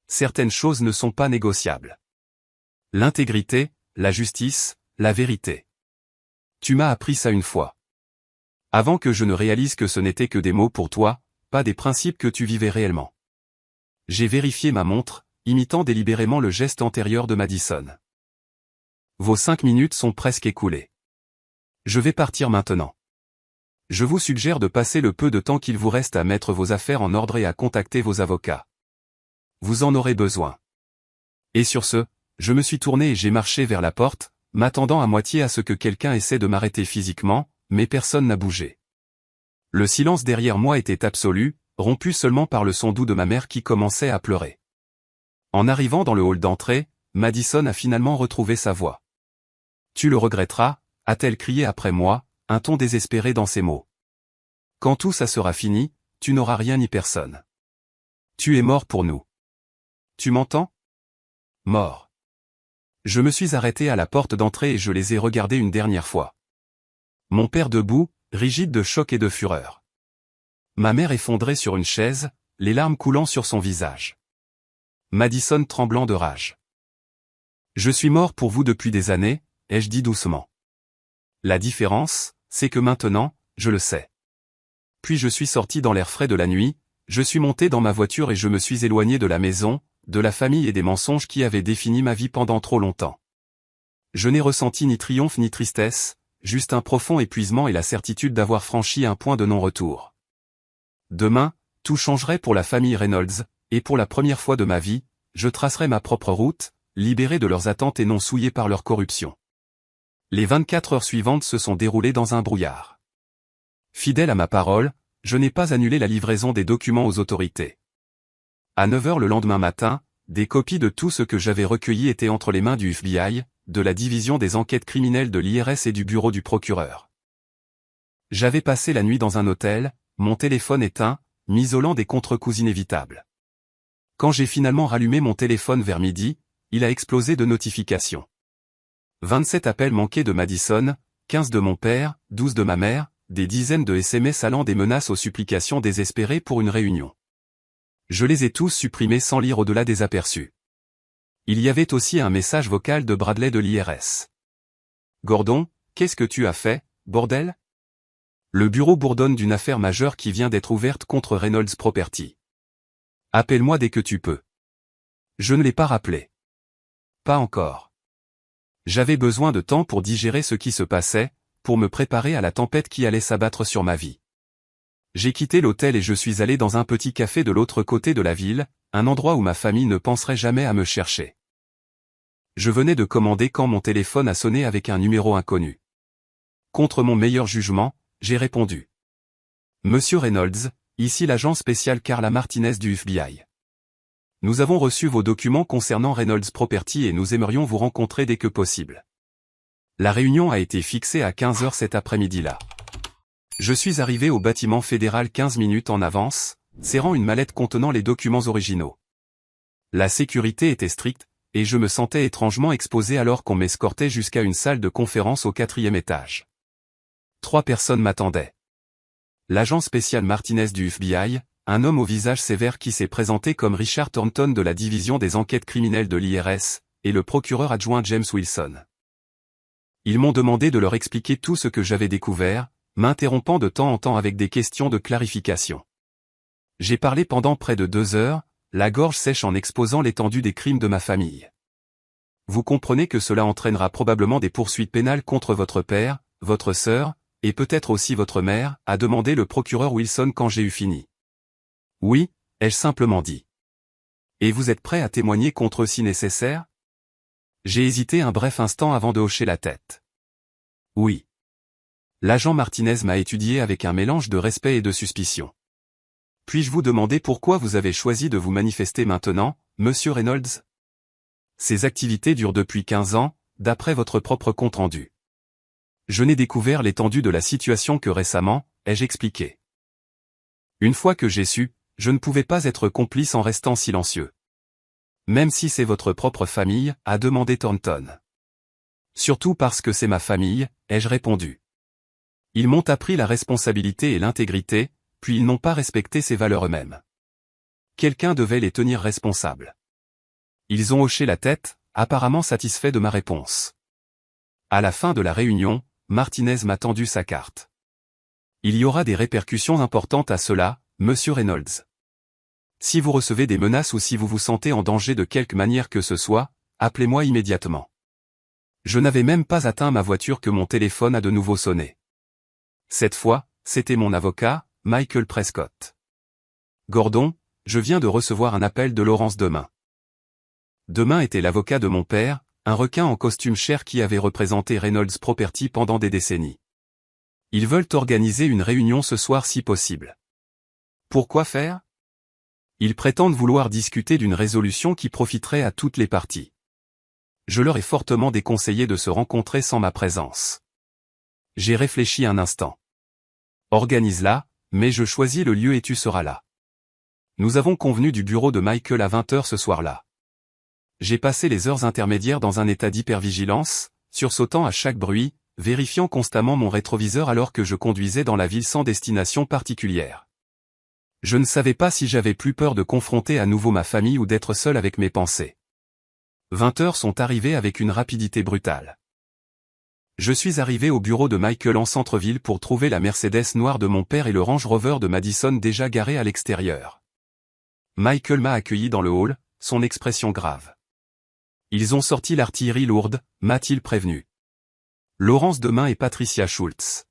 Certaines choses ne sont pas négociables. L'intégrité, la justice, la vérité. Tu m'as appris ça une fois. Avant que je ne réalise que ce n'était que des mots pour toi, pas des principes que tu vivais réellement. J'ai vérifié ma montre, imitant délibérément le geste antérieur de Madison. Vos 5 minutes sont presque écoulées. Je vais partir maintenant. Je vous suggère de passer le peu de temps qu'il vous reste à mettre vos affaires en ordre et à contacter vos avocats. Vous en aurez besoin. Et sur ce, je me suis tourné et j'ai marché vers la porte, m'attendant à moitié à ce que quelqu'un essaie de m'arrêter physiquement, mais personne n'a bougé. Le silence derrière moi était absolu, rompu seulement par le son doux de ma mère qui commençait à pleurer. En arrivant dans le hall d'entrée, Madison a finalement retrouvé sa voix. Tu le regretteras, a-t-elle crié après moi, un ton désespéré dans ses mots. Quand tout ça sera fini, tu n'auras rien ni personne. Tu es mort pour nous. Tu m'entends? Mort. Je me suis arrêté à la porte d'entrée et je les ai regardés une dernière fois. Mon père debout, rigide de choc et de fureur. Ma mère effondrée sur une chaise, les larmes coulant sur son visage. Madison tremblant de rage. Je suis mort pour vous depuis des années, ai-je dit doucement. La différence, c'est que maintenant, je le sais. Puis je suis sorti dans l'air frais de la nuit, je suis monté dans ma voiture et je me suis éloigné de la maison, de la famille et des mensonges qui avaient défini ma vie pendant trop longtemps. Je n'ai ressenti ni triomphe ni tristesse, juste un profond épuisement et la certitude d'avoir franchi un point de non-retour. Demain, tout changerait pour la famille Reynolds, et pour la première fois de ma vie, je tracerai ma propre route, libéré de leurs attentes et non souillé par leur corruption. Les 24 heures suivantes se sont déroulées dans un brouillard. Fidèle à ma parole, je n'ai pas annulé la livraison des documents aux autorités. À 9 heures le lendemain matin, des copies de tout ce que j'avais recueilli étaient entre les mains du FBI, de la division des enquêtes criminelles de l'IRS et du bureau du procureur. J'avais passé la nuit dans un hôtel, mon téléphone éteint, m'isolant des contre-coups inévitables. Quand j'ai finalement rallumé mon téléphone vers midi, il a explosé de notifications. 27 appels manqués de Madison, 15 de mon père, 12 de ma mère, des dizaines de SMS allant des menaces aux supplications désespérées pour une réunion. Je les ai tous supprimés sans lire au-delà des aperçus. Il y avait aussi un message vocal de Bradley de l'IRS. Gordon, qu'est-ce que tu as fait, bordel? Le bureau bourdonne d'une affaire majeure qui vient d'être ouverte contre Reynolds Property. Appelle-moi dès que tu peux. Je ne l'ai pas rappelé. Pas encore. J'avais besoin de temps pour digérer ce qui se passait, pour me préparer à la tempête qui allait s'abattre sur ma vie. J'ai quitté l'hôtel et je suis allé dans un petit café de l'autre côté de la ville, un endroit où ma famille ne penserait jamais à me chercher. Je venais de commander quand mon téléphone a sonné avec un numéro inconnu. Contre mon meilleur jugement, j'ai répondu. Monsieur Reynolds, ici l'agent spécial Carla Martinez du FBI. Nous avons reçu vos documents concernant Reynolds Property et nous aimerions vous rencontrer dès que possible. La réunion a été fixée à 15 heures cet après-midi-là. Je suis arrivé au bâtiment fédéral 15 minutes en avance, serrant une mallette contenant les documents originaux. La sécurité était stricte, et je me sentais étrangement exposé alors qu'on m'escortait jusqu'à une salle de conférence au 4e étage. 3 personnes m'attendaient. L'agent spécial Martinez du FBI, un homme au visage sévère qui s'est présenté comme Richard Thornton de la division des enquêtes criminelles de l'IRS, et le procureur adjoint James Wilson. Ils m'ont demandé de leur expliquer tout ce que j'avais découvert, m'interrompant de temps en temps avec des questions de clarification. J'ai parlé pendant près de 2 heures, la gorge sèche en exposant l'étendue des crimes de ma famille. Vous comprenez que cela entraînera probablement des poursuites pénales contre votre père, votre sœur, et peut-être aussi votre mère, a demandé le procureur Wilson quand j'ai eu fini. Oui, ai-je simplement dit. Et vous êtes prêt à témoigner contre eux si nécessaire? J'ai hésité un bref instant avant de hocher la tête. Oui. L'agent Martinez m'a étudié avec un mélange de respect et de suspicion. Puis-je vous demander pourquoi vous avez choisi de vous manifester maintenant, monsieur Reynolds? Ces activités durent depuis 15 ans, d'après votre propre compte-rendu. Je n'ai découvert l'étendue de la situation que récemment, ai-je expliqué. Une fois que j'ai su, je ne pouvais pas être complice en restant silencieux. Même si c'est votre propre famille, a demandé Thornton. Surtout parce que c'est ma famille, ai-je répondu. Ils m'ont appris la responsabilité et l'intégrité, puis ils n'ont pas respecté ces valeurs eux-mêmes. Quelqu'un devait les tenir responsables. Ils ont hoché la tête, apparemment satisfaits de ma réponse. À la fin de la réunion, Martinez m'a tendu sa carte. Il y aura des répercussions importantes à cela, monsieur Reynolds. Si vous recevez des menaces ou si vous vous sentez en danger de quelque manière que ce soit, appelez-moi immédiatement. Je n'avais même pas atteint ma voiture que mon téléphone a de nouveau sonné. Cette fois, c'était mon avocat, Michael Prescott. Gordon, je viens de recevoir un appel de Laurence Demain. Demain était l'avocat de mon père, un requin en costume chair qui avait représenté Reynolds Property pendant des décennies. Ils veulent organiser une réunion ce soir si possible. Pourquoi faire? Ils prétendent vouloir discuter d'une résolution qui profiterait à toutes les parties. Je leur ai fortement déconseillé de se rencontrer sans ma présence. J'ai réfléchi un instant. Organise-la, mais je choisis le lieu et tu seras là. Nous avons convenu du bureau de Michael à 20 h ce soir-là. J'ai passé les heures intermédiaires dans un état d'hypervigilance, sursautant à chaque bruit, vérifiant constamment mon rétroviseur alors que je conduisais dans la ville sans destination particulière. Je ne savais pas si j'avais plus peur de confronter à nouveau ma famille ou d'être seul avec mes pensées. 20 heures sont arrivées avec une rapidité brutale. Je suis arrivé au bureau de Michael en centre-ville pour trouver la Mercedes noire de mon père et le Range Rover de Madison déjà garé à l'extérieur. Michael m'a accueilli dans le hall, son expression grave. Ils ont sorti l'artillerie lourde, m'a-t-il prévenu. Laurence Demain et Patricia Schultz.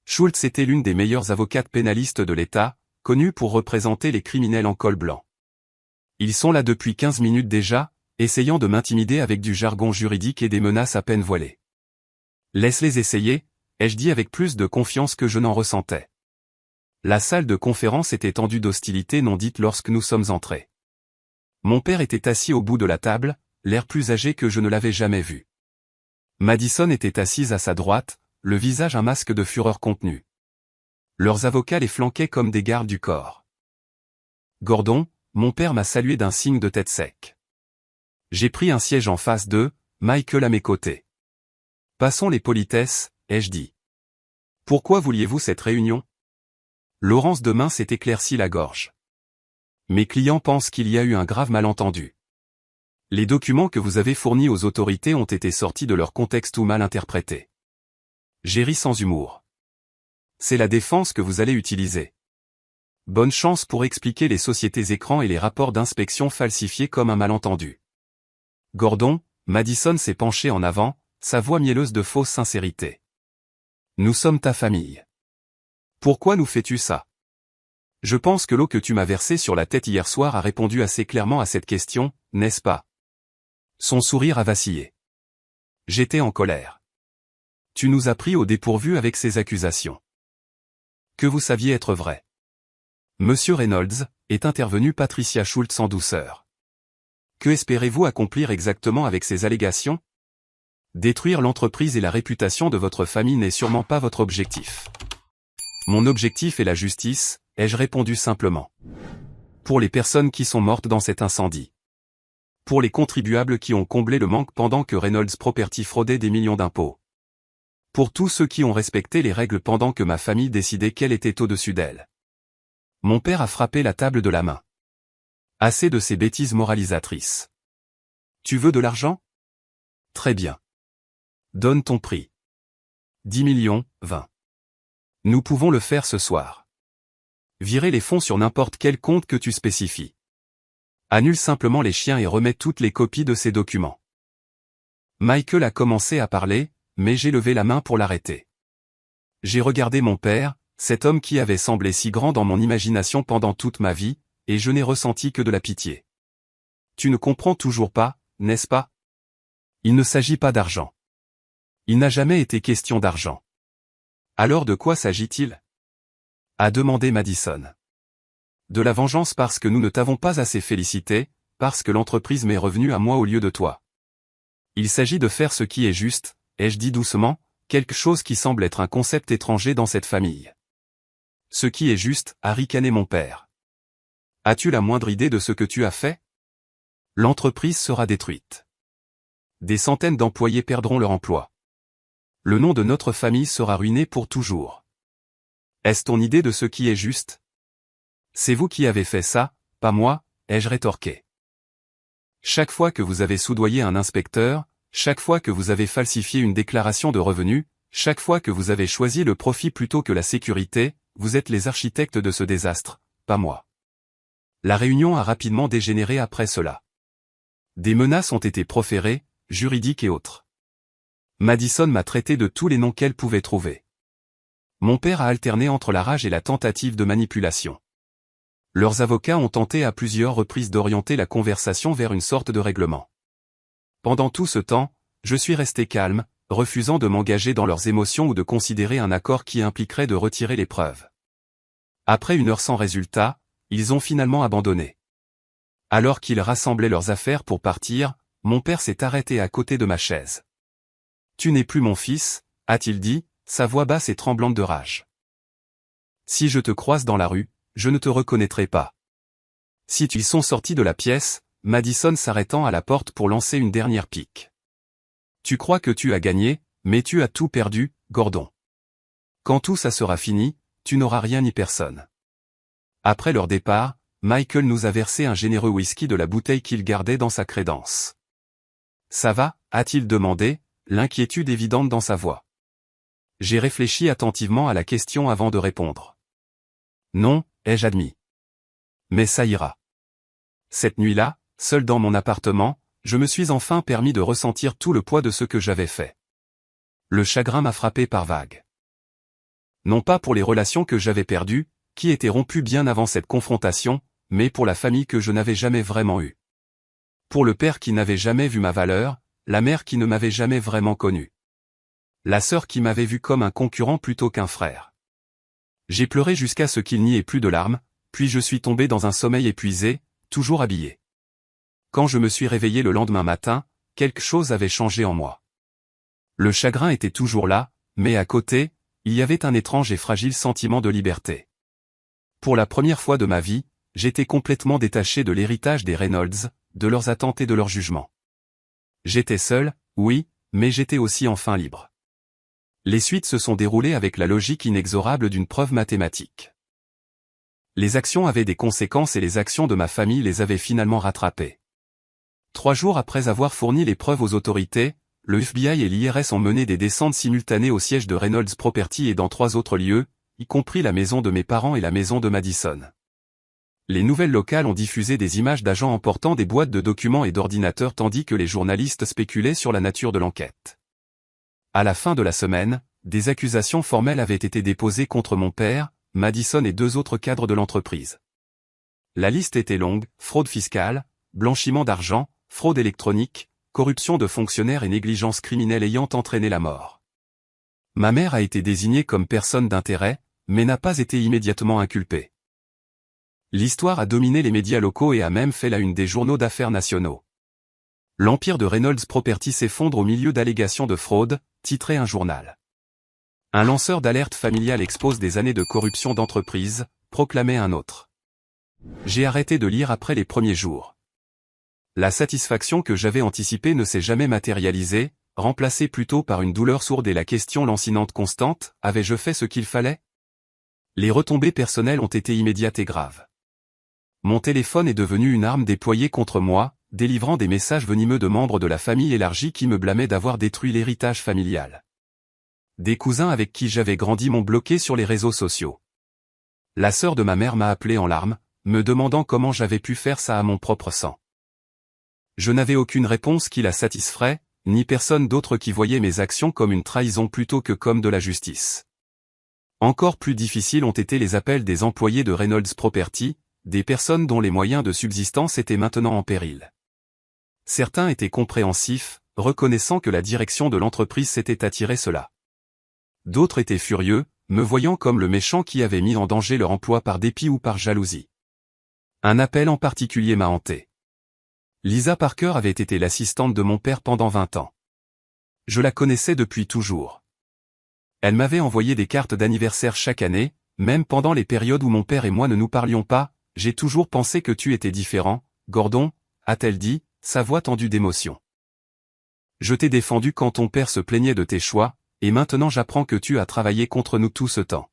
Schultz était l'une des meilleures avocates pénalistes de l'État, connue pour représenter les criminels en col blanc. Ils sont là depuis 15 minutes déjà, essayant de m'intimider avec du jargon juridique et des menaces à peine voilées. Laisse-les essayer, ai-je dit avec plus de confiance que je n'en ressentais. La salle de conférence était tendue d'hostilité non dite lorsque nous sommes entrés. Mon père était assis au bout de la table, l'air plus âgé que je ne l'avais jamais vu. Madison était assise à sa droite, le visage un masque de fureur contenue. Leurs avocats les flanquaient comme des gardes du corps. Gordon, mon père m'a salué d'un signe de tête sec. J'ai pris un siège en face d'eux, Michael à mes côtés. Passons les politesses, ai-je dit. Pourquoi vouliez-vous cette réunion? Laurence Demain s'est éclairci la gorge. Mes clients pensent qu'il y a eu un grave malentendu. Les documents que vous avez fournis aux autorités ont été sortis de leur contexte ou mal interprétés. J'ai ri sans humour. C'est la défense que vous allez utiliser. Bonne chance pour expliquer les sociétés écrans et les rapports d'inspection falsifiés comme un malentendu. Gordon, Madison s'est penché en avant, sa voix mielleuse de fausse sincérité. Nous sommes ta famille. Pourquoi nous fais-tu ça? Je pense que l'eau que tu m'as versée sur la tête hier soir a répondu assez clairement à cette question, n'est-ce pas? Son sourire a vacillé. J'étais en colère. Tu nous as pris au dépourvu avec ces accusations. Que vous saviez être vrai. Monsieur Reynolds, est intervenue Patricia Schultz en douceur. Que espérez-vous accomplir exactement avec ces allégations? Détruire l'entreprise et la réputation de votre famille n'est sûrement pas votre objectif. Mon objectif est la justice, ai-je répondu simplement. Pour les personnes qui sont mortes dans cet incendie. Pour les contribuables qui ont comblé le manque pendant que Reynolds Property fraudait des millions d'impôts. Pour tous ceux qui ont respecté les règles pendant que ma famille décidait qu'elle était au-dessus d'elle. Mon père a frappé la table de la main. Assez de ces bêtises moralisatrices. Tu veux de l'argent? Très bien. Donne ton prix. 10 millions, 20. Nous pouvons le faire ce soir. Virer les fonds sur n'importe quel compte que tu spécifies. Annule simplement les chiens et remets toutes les copies de ces documents. Michael a commencé à parler, mais j'ai levé la main pour l'arrêter. J'ai regardé mon père, cet homme qui avait semblé si grand dans mon imagination pendant toute ma vie, et je n'ai ressenti que de la pitié. Tu ne comprends toujours pas, n'est-ce pas? Il ne s'agit pas d'argent. Il n'a jamais été question d'argent. Alors de quoi s'agit-il? A demandé Madison. De la vengeance parce que nous ne t'avons pas assez félicité, parce que l'entreprise m'est revenue à moi au lieu de toi. Il s'agit de faire ce qui est juste, ai-je dit doucement, quelque chose qui semble être un concept étranger dans cette famille. Ce qui est juste, a ricané mon père. As-tu la moindre idée de ce que tu as fait? L'entreprise sera détruite. Des centaines d'employés perdront leur emploi. Le nom de notre famille sera ruiné pour toujours. Est-ce ton idée de ce qui est juste? C'est vous qui avez fait ça, pas moi, ai-je rétorqué. Chaque fois que vous avez soudoyé un inspecteur, chaque fois que vous avez falsifié une déclaration de revenus, chaque fois que vous avez choisi le profit plutôt que la sécurité, vous êtes les architectes de ce désastre, pas moi. La réunion a rapidement dégénéré après cela. Des menaces ont été proférées, juridiques et autres. Madison m'a traité de tous les noms qu'elle pouvait trouver. Mon père a alterné entre la rage et la tentative de manipulation. Leurs avocats ont tenté à plusieurs reprises d'orienter la conversation vers une sorte de règlement. Pendant tout ce temps, je suis resté calme, refusant de m'engager dans leurs émotions ou de considérer un accord qui impliquerait de retirer les preuves. Après 1 heure sans résultat, ils ont finalement abandonné. Alors qu'ils rassemblaient leurs affaires pour partir, mon père s'est arrêté à côté de ma chaise. « Tu n'es plus mon fils », a-t-il dit, sa voix basse et tremblante de rage. « Si je te croise dans la rue, je ne te reconnaîtrai pas. » Ils sont sortis de la pièce, Madison s'arrêtant à la porte pour lancer une dernière pique. « Tu crois que tu as gagné, mais tu as tout perdu, Gordon. Quand tout ça sera fini, tu n'auras rien ni personne. » Après leur départ, Michael nous a versé un généreux whisky de la bouteille qu'il gardait dans sa crédence. « Ça va ?» a-t-il demandé, l'inquiétude évidente dans sa voix. J'ai réfléchi attentivement à la question avant de répondre. « Non », ai-je admis. « Mais ça ira. » Cette nuit-là, seul dans mon appartement, je me suis enfin permis de ressentir tout le poids de ce que j'avais fait. Le chagrin m'a frappé par vagues. Non pas pour les relations que j'avais perdues, qui étaient rompues bien avant cette confrontation, mais pour la famille que je n'avais jamais vraiment eue. Pour le père qui n'avait jamais vu ma valeur, la mère qui ne m'avait jamais vraiment connu. La sœur qui m'avait vu comme un concurrent plutôt qu'un frère. J'ai pleuré jusqu'à ce qu'il n'y ait plus de larmes, puis je suis tombé dans un sommeil épuisé, toujours habillé. Quand je me suis réveillé le lendemain matin, quelque chose avait changé en moi. Le chagrin était toujours là, mais à côté, il y avait un étrange et fragile sentiment de liberté. Pour la première fois de ma vie, j'étais complètement détaché de l'héritage des Reynolds, de leurs attentes et de leurs jugements. J'étais seul, oui, mais j'étais aussi enfin libre. Les suites se sont déroulées avec la logique inexorable d'une preuve mathématique. Les actions avaient des conséquences et les actions de ma famille les avaient finalement rattrapées. 3 jours après avoir fourni les preuves aux autorités, le FBI et l'IRS ont mené des descentes simultanées au siège de Reynolds Property et dans 3 autres lieux, y compris la maison de mes parents et la maison de Madison. Les nouvelles locales ont diffusé des images d'agents emportant des boîtes de documents et d'ordinateurs tandis que les journalistes spéculaient sur la nature de l'enquête. À la fin de la semaine, des accusations formelles avaient été déposées contre mon père, Madison et 2 autres cadres de l'entreprise. La liste était longue: fraude fiscale, blanchiment d'argent, fraude électronique, corruption de fonctionnaires et négligence criminelle ayant entraîné la mort. Ma mère a été désignée comme personne d'intérêt, mais n'a pas été immédiatement inculpée. L'histoire a dominé les médias locaux et a même fait la une des journaux d'affaires nationaux. L'empire de Reynolds Property s'effondre au milieu d'allégations de fraude, titrait un journal. Un lanceur d'alerte familiale expose des années de corruption d'entreprise, proclamait un autre. J'ai arrêté de lire après les premiers jours. La satisfaction que j'avais anticipée ne s'est jamais matérialisée, remplacée plutôt par une douleur sourde et la question lancinante constante, avais-je fait ce qu'il fallait? Les retombées personnelles ont été immédiates et graves. Mon téléphone est devenu une arme déployée contre moi, délivrant des messages venimeux de membres de la famille élargie qui me blâmaient d'avoir détruit l'héritage familial. Des cousins avec qui j'avais grandi m'ont bloqué sur les réseaux sociaux. La sœur de ma mère m'a appelé en larmes, me demandant comment j'avais pu faire ça à mon propre sang. Je n'avais aucune réponse qui la satisferait, ni personne d'autre qui voyait mes actions comme une trahison plutôt que comme de la justice. Encore plus difficiles ont été les appels des employés de Reynolds Property, des personnes dont les moyens de subsistance étaient maintenant en péril. Certains étaient compréhensifs, reconnaissant que la direction de l'entreprise s'était attirée cela. D'autres étaient furieux, me voyant comme le méchant qui avait mis en danger leur emploi par dépit ou par jalousie. Un appel en particulier m'a hanté. Lisa Parker avait été l'assistante de mon père pendant 20 ans. Je la connaissais depuis toujours. Elle m'avait envoyé des cartes d'anniversaire chaque année, même pendant les périodes où mon père et moi ne nous parlions pas. J'ai toujours pensé que tu étais différent, Gordon, a-t-elle dit, sa voix tendue d'émotion. Je t'ai défendu quand ton père se plaignait de tes choix, et maintenant j'apprends que tu as travaillé contre nous tout ce temps.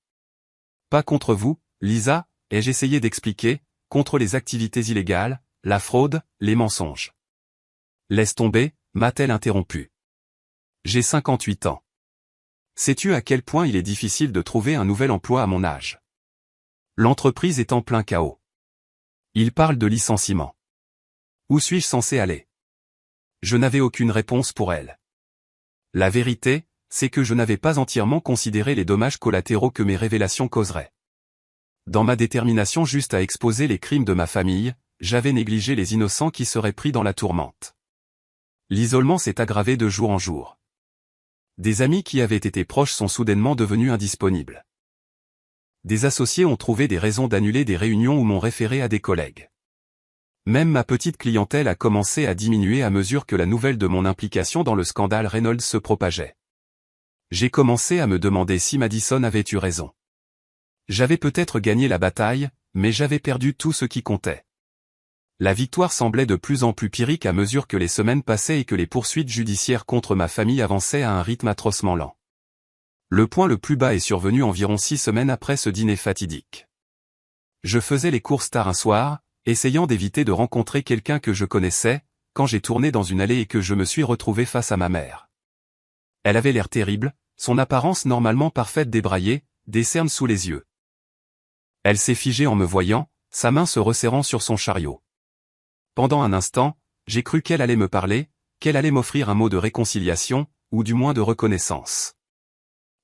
Pas contre vous, Lisa, ai-je essayé d'expliquer, contre les activités illégales, la fraude, les mensonges. Laisse tomber, m'a-t-elle interrompu. J'ai 58 ans. Sais-tu à quel point il est difficile de trouver un nouvel emploi à mon âge? L'entreprise est en plein chaos. Il parle de licenciement. Où suis-je censé aller? Je n'avais aucune réponse pour elle. La vérité, c'est que je n'avais pas entièrement considéré les dommages collatéraux que mes révélations causeraient. Dans ma détermination juste à exposer les crimes de ma famille, j'avais négligé les innocents qui seraient pris dans la tourmente. L'isolement s'est aggravé de jour en jour. Des amis qui avaient été proches sont soudainement devenus indisponibles. Des associés ont trouvé des raisons d'annuler des réunions ou m'ont référé à des collègues. Même ma petite clientèle a commencé à diminuer à mesure que la nouvelle de mon implication dans le scandale Reynolds se propageait. J'ai commencé à me demander si Madison avait eu raison. J'avais peut-être gagné la bataille, mais j'avais perdu tout ce qui comptait. La victoire semblait de plus en plus pyrrhique à mesure que les semaines passaient et que les poursuites judiciaires contre ma famille avançaient à un rythme atrocement lent. Le point le plus bas est survenu environ 6 semaines après ce dîner fatidique. Je faisais les courses tard un soir, essayant d'éviter de rencontrer quelqu'un que je connaissais, quand j'ai tourné dans une allée et que je me suis retrouvé face à ma mère. Elle avait l'air terrible, son apparence normalement parfaite débraillée, des cernes sous les yeux. Elle s'est figée en me voyant, sa main se resserrant sur son chariot. Pendant un instant, j'ai cru qu'elle allait me parler, qu'elle allait m'offrir un mot de réconciliation, ou du moins de reconnaissance.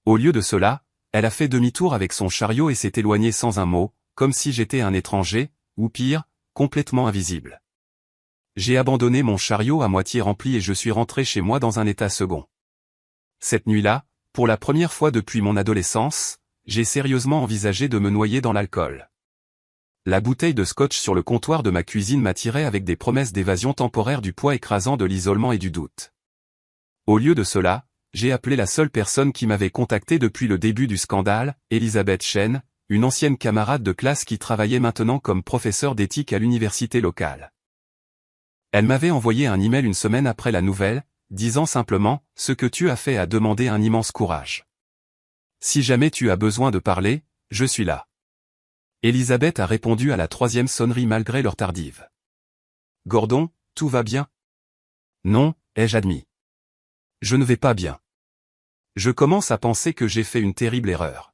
Au lieu de cela, elle a fait demi-tour avec son chariot et s'est éloignée sans un mot, comme si j'étais un étranger, ou pire, complètement invisible. J'ai abandonné mon chariot à moitié rempli et je suis rentré chez moi dans un état second. Cette nuit-là, pour la première fois depuis mon adolescence, j'ai sérieusement envisagé de me noyer dans l'alcool. La bouteille de scotch sur le comptoir de ma cuisine m'attirait avec des promesses d'évasion temporaire du poids écrasant de l'isolement et du doute. Au lieu de cela, j'ai appelé la seule personne qui m'avait contacté depuis le début du scandale, Elizabeth Chen, une ancienne camarade de classe qui travaillait maintenant comme professeure d'éthique à l'université locale. Elle m'avait envoyé un email une semaine après la nouvelle, disant simplement « Ce que tu as fait a demandé un immense courage. Si jamais tu as besoin de parler, je suis là. » Elizabeth a répondu à la 3e sonnerie malgré l'heure tardive. « Gordon, tout va bien? » « Non, ai-je admis. Je ne vais pas bien. Je commence à penser que j'ai fait une terrible erreur.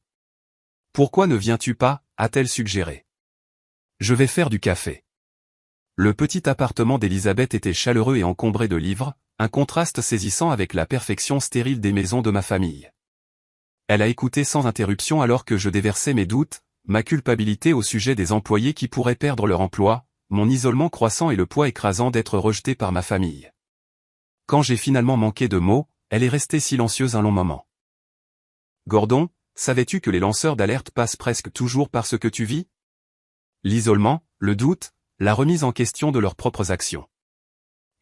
Pourquoi ne viens-tu pas, a-t-elle suggéré. Je vais faire du café. Le petit appartement d'Elizabeth était chaleureux et encombré de livres, un contraste saisissant avec la perfection stérile des maisons de ma famille. Elle a écouté sans interruption alors que je déversais mes doutes, ma culpabilité au sujet des employés qui pourraient perdre leur emploi, mon isolement croissant et le poids écrasant d'être rejeté par ma famille. Quand j'ai finalement manqué de mots, elle est restée silencieuse un long moment. Gordon, savais-tu que les lanceurs d'alerte passent presque toujours par ce que tu vis? L'isolement, le doute, la remise en question de leurs propres actions.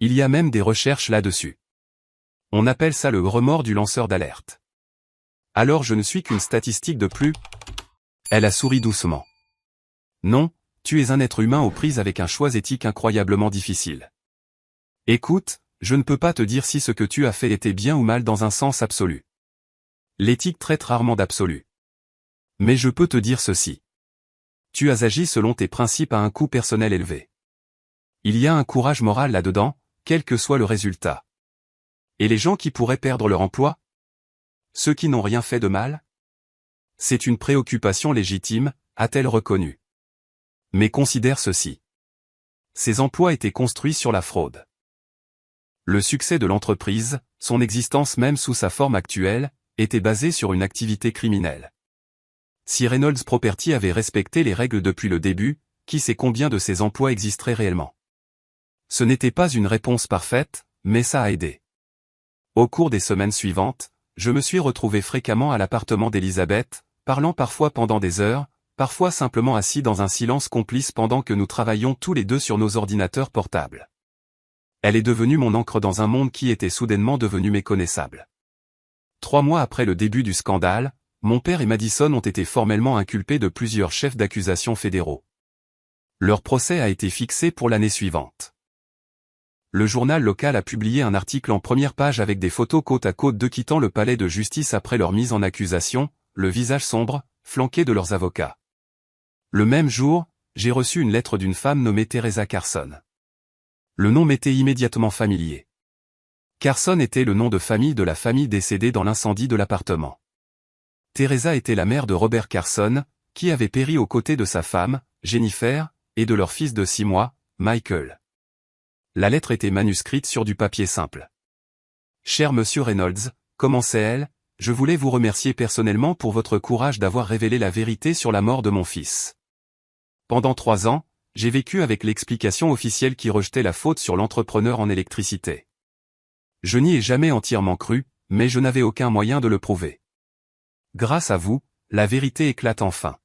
Il y a même des recherches là-dessus. On appelle ça le remords du lanceur d'alerte. Alors je ne suis qu'une statistique de plus. Elle a souri doucement. Non, tu es un être humain aux prises avec un choix éthique incroyablement difficile. Écoute, je ne peux pas te dire si ce que tu as fait était bien ou mal dans un sens absolu. L'éthique traite rarement d'absolu. Mais je peux te dire ceci. Tu as agi selon tes principes à un coût personnel élevé. Il y a un courage moral là-dedans, quel que soit le résultat. Et les gens qui pourraient perdre leur emploi? Ceux qui n'ont rien fait de mal? C'est une préoccupation légitime, a-t-elle reconnu. Mais considère ceci. Ces emplois étaient construits sur la fraude. Le succès de l'entreprise, son existence même sous sa forme actuelle, était basé sur une activité criminelle. Si Reynolds Property avait respecté les règles depuis le début, qui sait combien de ces emplois existeraient réellement? Ce n'était pas une réponse parfaite, mais ça a aidé. Au cours des semaines suivantes, je me suis retrouvé fréquemment à l'appartement d'Elizabeth, parlant parfois pendant des heures, parfois simplement assis dans un silence complice pendant que nous travaillions tous les deux sur nos ordinateurs portables. Elle est devenue mon encre dans un monde qui était soudainement devenu méconnaissable. 3 mois après le début du scandale, mon père et Madison ont été formellement inculpés de plusieurs chefs d'accusation fédéraux. Leur procès a été fixé pour l'année suivante. Le journal local a publié un article en première page avec des photos côte à côte d'eux quittant le palais de justice après leur mise en accusation, le visage sombre, flanqués de leurs avocats. Le même jour, j'ai reçu une lettre d'une femme nommée Teresa Carson. Le nom m'était immédiatement familier. Carson était le nom de famille de la famille décédée dans l'incendie de l'appartement. Teresa était la mère de Robert Carson, qui avait péri aux côtés de sa femme, Jennifer, et de leur fils de 6 mois, Michael. La lettre était manuscrite sur du papier simple. « Cher Monsieur Reynolds, commençait-elle, je voulais vous remercier personnellement pour votre courage d'avoir révélé la vérité sur la mort de mon fils. Pendant 3 ans, j'ai vécu avec l'explication officielle qui rejetait la faute sur l'entrepreneur en électricité. Je n'y ai jamais entièrement cru, mais je n'avais aucun moyen de le prouver. Grâce à vous, la vérité éclate enfin.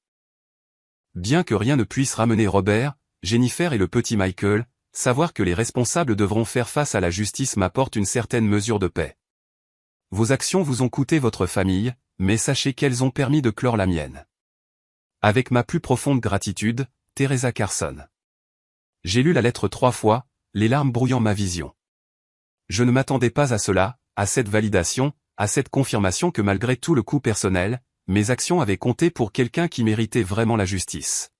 Bien que rien ne puisse ramener Robert, Jennifer et le petit Michael, savoir que les responsables devront faire face à la justice m'apporte une certaine mesure de paix. Vos actions vous ont coûté votre famille, mais sachez qu'elles ont permis de clore la mienne. Avec ma plus profonde gratitude, Teresa Carson. J'ai lu la lettre 3 fois, les larmes brouillant ma vision. Je ne m'attendais pas à cela, à cette validation, à cette confirmation que malgré tout le coût personnel, mes actions avaient compté pour quelqu'un qui méritait vraiment la justice.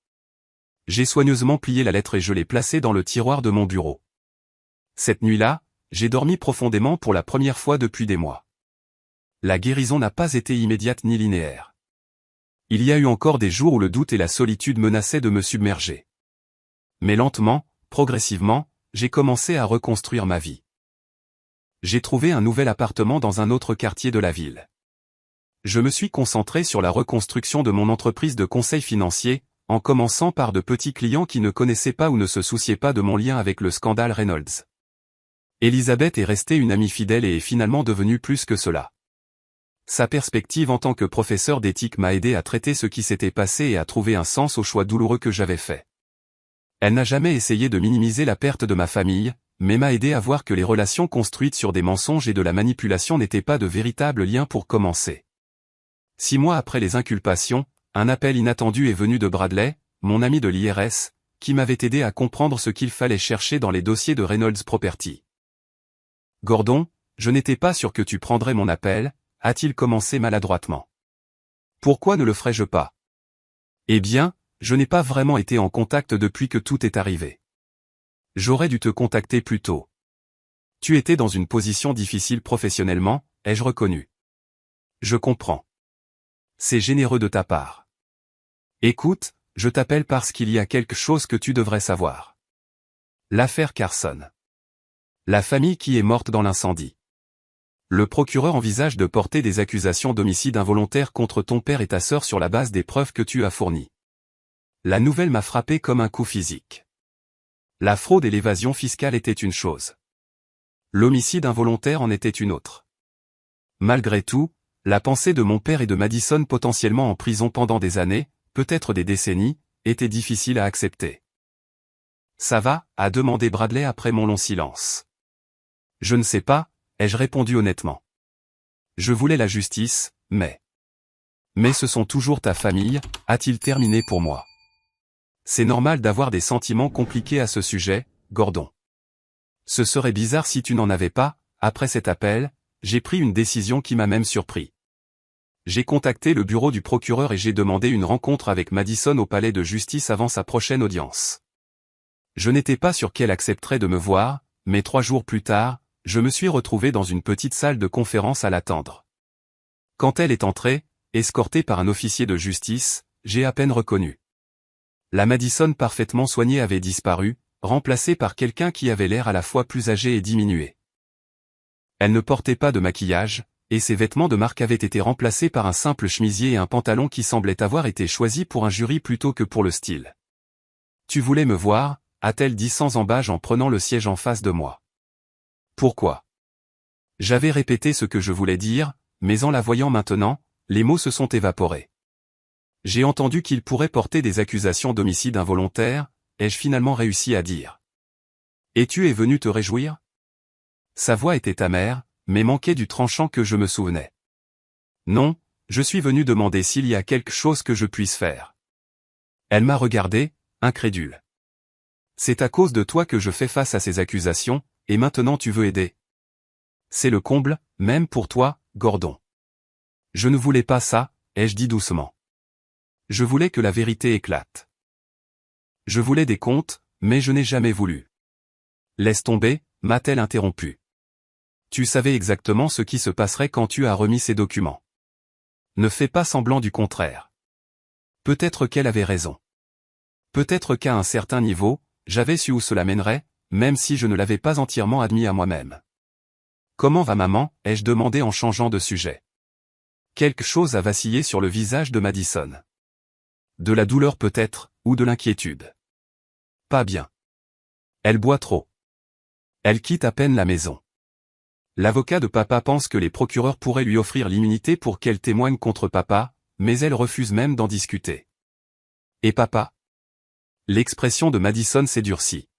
J'ai soigneusement plié la lettre et je l'ai placée dans le tiroir de mon bureau. Cette nuit-là, j'ai dormi profondément pour la première fois depuis des mois. La guérison n'a pas été immédiate ni linéaire. Il y a eu encore des jours où le doute et la solitude menaçaient de me submerger. Mais lentement, progressivement, j'ai commencé à reconstruire ma vie. J'ai trouvé un nouvel appartement dans un autre quartier de la ville. Je me suis concentré sur la reconstruction de mon entreprise de conseil financier, en commençant par de petits clients qui ne connaissaient pas ou ne se souciaient pas de mon lien avec le scandale Reynolds. Elizabeth est restée une amie fidèle et est finalement devenue plus que cela. Sa perspective en tant que professeur d'éthique m'a aidé à traiter ce qui s'était passé et à trouver un sens au choix douloureux que j'avais fait. Elle n'a jamais essayé de minimiser la perte de ma famille, mais m'a aidé à voir que les relations construites sur des mensonges et de la manipulation n'étaient pas de véritables liens pour commencer. 6 mois après les inculpations, un appel inattendu est venu de Bradley, mon ami de l'IRS, qui m'avait aidé à comprendre ce qu'il fallait chercher dans les dossiers de Reynolds Property. « Gordon, je n'étais pas sûr que tu prendrais mon appel », a-t-il commencé maladroitement. « Pourquoi ne le ferais-je pas ? » Eh bien, je n'ai pas vraiment été en contact depuis que tout est arrivé. J'aurais dû te contacter plus tôt. Tu étais dans une position difficile professionnellement, ai-je reconnu. Je comprends. C'est généreux de ta part. Écoute, je t'appelle parce qu'il y a quelque chose que tu devrais savoir. L'affaire Carson. La famille qui est morte dans l'incendie. Le procureur envisage de porter des accusations d'homicide involontaire contre ton père et ta sœur sur la base des preuves que tu as fournies. La nouvelle m'a frappé comme un coup physique. La fraude et l'évasion fiscale étaient une chose. L'homicide involontaire en était une autre. Malgré tout, la pensée de mon père et de Madison potentiellement en prison pendant des années, peut-être des décennies, était difficile à accepter. « Ça va ?» a demandé Bradley après mon long silence. Je ne sais pas, ai-je répondu honnêtement. Je voulais la justice, mais... Mais ce sont toujours ta famille, a-t-il terminé pour moi. C'est normal d'avoir des sentiments compliqués à ce sujet, Gordon. Ce serait bizarre si tu n'en avais pas. Après cet appel, j'ai pris une décision qui m'a même surpris. J'ai contacté le bureau du procureur et j'ai demandé une rencontre avec Madison au palais de justice avant sa prochaine audience. Je n'étais pas sûr qu'elle accepterait de me voir, mais 3 jours plus tard, je me suis retrouvé dans une petite salle de conférence à l'attendre. Quand elle est entrée, escortée par un officier de justice, j'ai à peine reconnu. La Madison parfaitement soignée avait disparu, remplacée par quelqu'un qui avait l'air à la fois plus âgé et diminué. Elle ne portait pas de maquillage, et ses vêtements de marque avaient été remplacés par un simple chemisier et un pantalon qui semblaient avoir été choisis pour un jury plutôt que pour le style. « Tu voulais me voir » a-t-elle dit sans embâche en prenant le siège en face de moi. Pourquoi? J'avais répété ce que je voulais dire, mais en la voyant maintenant, les mots se sont évaporés. J'ai entendu qu'il pourrait porter des accusations d'homicide involontaire, ai-je finalement réussi à dire. Et tu es venu te réjouir? Sa voix était amère, mais manquait du tranchant que je me souvenais. Non, je suis venu demander s'il y a quelque chose que je puisse faire. Elle m'a regardé, incrédule. C'est à cause de toi que je fais face à ces accusations, et maintenant tu veux aider. C'est le comble, même pour toi, Gordon. Je ne voulais pas ça, ai-je dit doucement. Je voulais que la vérité éclate. Je voulais des comptes, mais je n'ai jamais voulu. Laisse tomber, m'a-t-elle interrompu. Tu savais exactement ce qui se passerait quand tu as remis ces documents. Ne fais pas semblant du contraire. Peut-être qu'elle avait raison. Peut-être qu'à un certain niveau, j'avais su où cela mènerait, même si je ne l'avais pas entièrement admis à moi-même. Comment va maman, ai-je demandé en changeant de sujet. Quelque chose a vacillé sur le visage de Madison. De la douleur peut-être, ou de l'inquiétude. Pas bien. Elle boit trop. Elle quitte à peine la maison. L'avocat de papa pense que les procureurs pourraient lui offrir l'immunité pour qu'elle témoigne contre papa, mais elle refuse même d'en discuter. Et papa? L'expression de Madison s'est durcie.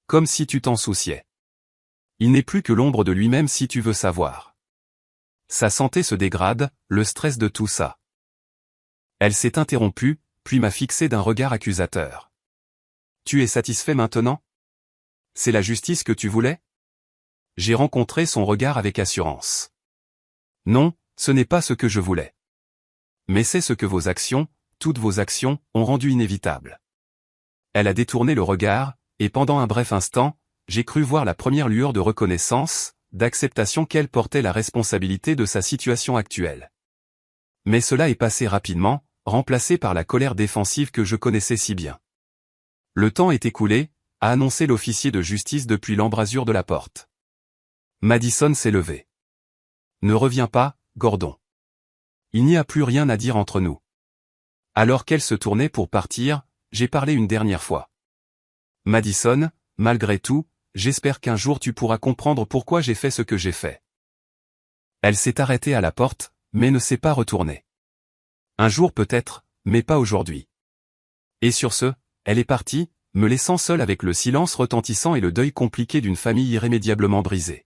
Comme si tu t'en souciais. Il n'est plus que l'ombre de lui-même si tu veux savoir. Sa santé se dégrade, le stress de tout ça. Elle s'est interrompue, puis m'a fixé d'un regard accusateur. Tu es satisfait maintenant? C'est la justice que tu voulais? J'ai rencontré son regard avec assurance. Non, ce n'est pas ce que je voulais. Mais c'est ce que vos actions, toutes vos actions, ont rendu inévitable. Elle a détourné le regard, et pendant un bref instant, j'ai cru voir la première lueur de reconnaissance, d'acceptation qu'elle portait la responsabilité de sa situation actuelle. Mais cela est passé rapidement, remplacé par la colère défensive que je connaissais si bien. Le temps est écoulé, a annoncé l'officier de justice depuis l'embrasure de la porte. Madison s'est levée. Ne reviens pas, Gordon. Il n'y a plus rien à dire entre nous. Alors qu'elle se tournait pour partir, j'ai parlé une dernière fois. Madison, malgré tout, j'espère qu'un jour tu pourras comprendre pourquoi j'ai fait ce que j'ai fait. Elle s'est arrêtée à la porte, mais ne s'est pas retournée. Un jour peut-être, mais pas aujourd'hui. Et sur ce, elle est partie, me laissant seul avec le silence retentissant et le deuil compliqué d'une famille irrémédiablement brisée.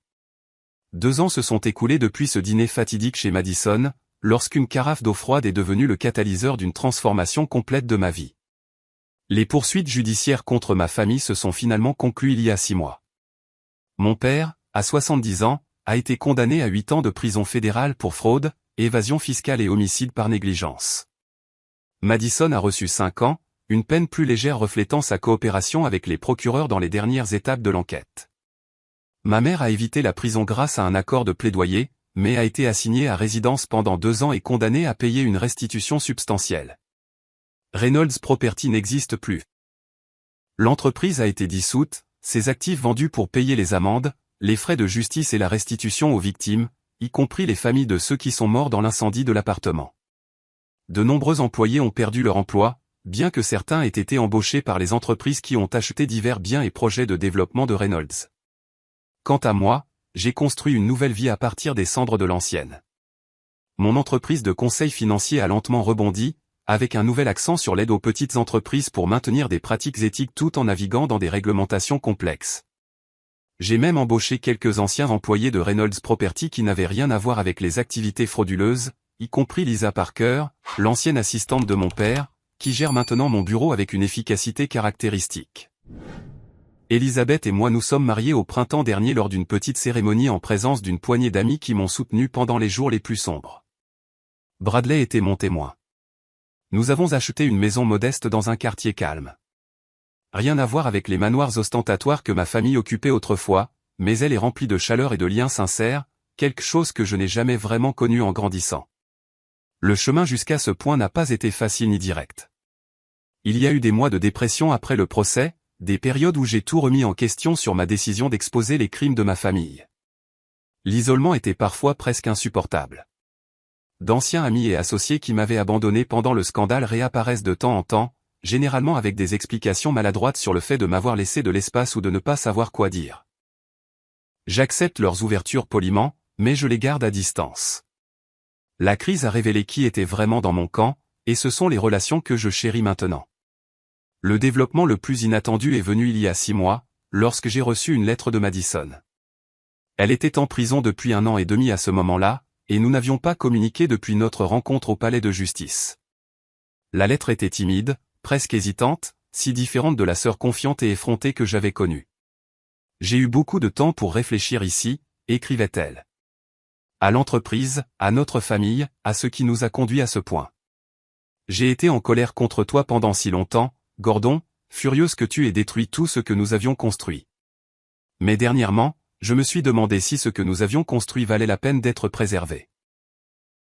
2 ans se sont écoulés depuis ce dîner fatidique chez Madison, lorsqu'une carafe d'eau froide est devenue le catalyseur d'une transformation complète de ma vie. Les poursuites judiciaires contre ma famille se sont finalement conclues il y a 6 mois. Mon père, à 70 ans, a été condamné à 8 ans de prison fédérale pour fraude, évasion fiscale et homicide par négligence. Madison a reçu 5 ans, une peine plus légère reflétant sa coopération avec les procureurs dans les dernières étapes de l'enquête. Ma mère a évité la prison grâce à un accord de plaidoyer, mais a été assignée à résidence pendant 2 ans et condamnée à payer une restitution substantielle. Reynolds Property n'existe plus. L'entreprise a été dissoute, ses actifs vendus pour payer les amendes, les frais de justice et la restitution aux victimes, y compris les familles de ceux qui sont morts dans l'incendie de l'appartement. De nombreux employés ont perdu leur emploi, bien que certains aient été embauchés par les entreprises qui ont acheté divers biens et projets de développement de Reynolds. Quant à moi, j'ai construit une nouvelle vie à partir des cendres de l'ancienne. Mon entreprise de conseil financier a lentement rebondi, avec un nouvel accent sur l'aide aux petites entreprises pour maintenir des pratiques éthiques tout en naviguant dans des réglementations complexes. J'ai même embauché quelques anciens employés de Reynolds Property qui n'avaient rien à voir avec les activités frauduleuses, y compris Lisa Parker, l'ancienne assistante de mon père, qui gère maintenant mon bureau avec une efficacité caractéristique. Elisabeth et moi nous sommes mariés au printemps dernier lors d'une petite cérémonie en présence d'une poignée d'amis qui m'ont soutenu pendant les jours les plus sombres. Bradley était mon témoin. Nous avons acheté une maison modeste dans un quartier calme. Rien à voir avec les manoirs ostentatoires que ma famille occupait autrefois, mais elle est remplie de chaleur et de liens sincères, quelque chose que je n'ai jamais vraiment connu en grandissant. Le chemin jusqu'à ce point n'a pas été facile ni direct. Il y a eu des mois de dépression après le procès, des périodes où j'ai tout remis en question sur ma décision d'exposer les crimes de ma famille. L'isolement était parfois presque insupportable. D'anciens amis et associés qui m'avaient abandonné pendant le scandale réapparaissent de temps en temps, généralement avec des explications maladroites sur le fait de m'avoir laissé de l'espace ou de ne pas savoir quoi dire. J'accepte leurs ouvertures poliment, mais je les garde à distance. La crise a révélé qui était vraiment dans mon camp, et ce sont les relations que je chéris maintenant. Le développement le plus inattendu est venu il y a 6 mois, lorsque j'ai reçu une lettre de Madison. Elle était en prison depuis 1 an et demi à ce moment-là, et nous n'avions pas communiqué depuis notre rencontre au palais de justice. La lettre était timide, presque hésitante, si différente de la sœur confiante et effrontée que j'avais connue. J'ai eu beaucoup de temps pour réfléchir ici, écrivait-elle. À l'entreprise, à notre famille, à ce qui nous a conduits à ce point. J'ai été en colère contre toi pendant si longtemps, Gordon, furieuse que tu aies détruit tout ce que nous avions construit. Mais dernièrement, je me suis demandé si ce que nous avions construit valait la peine d'être préservé.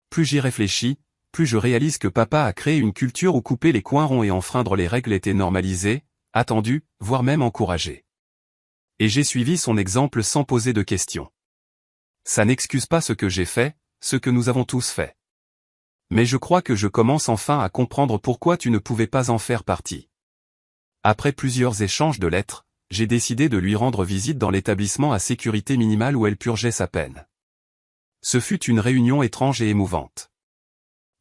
Plus j'y réfléchis, plus je réalise que papa a créé une culture où couper les coins ronds et enfreindre les règles était normalisé, attendu, voire même encouragé. Et j'ai suivi son exemple sans poser de questions. Ça n'excuse pas ce que j'ai fait, ce que nous avons tous fait. Mais je crois que je commence enfin à comprendre pourquoi tu ne pouvais pas en faire partie. Après plusieurs échanges de lettres, j'ai décidé de lui rendre visite dans l'établissement à sécurité minimale où elle purgeait sa peine. Ce fut une réunion étrange et émouvante.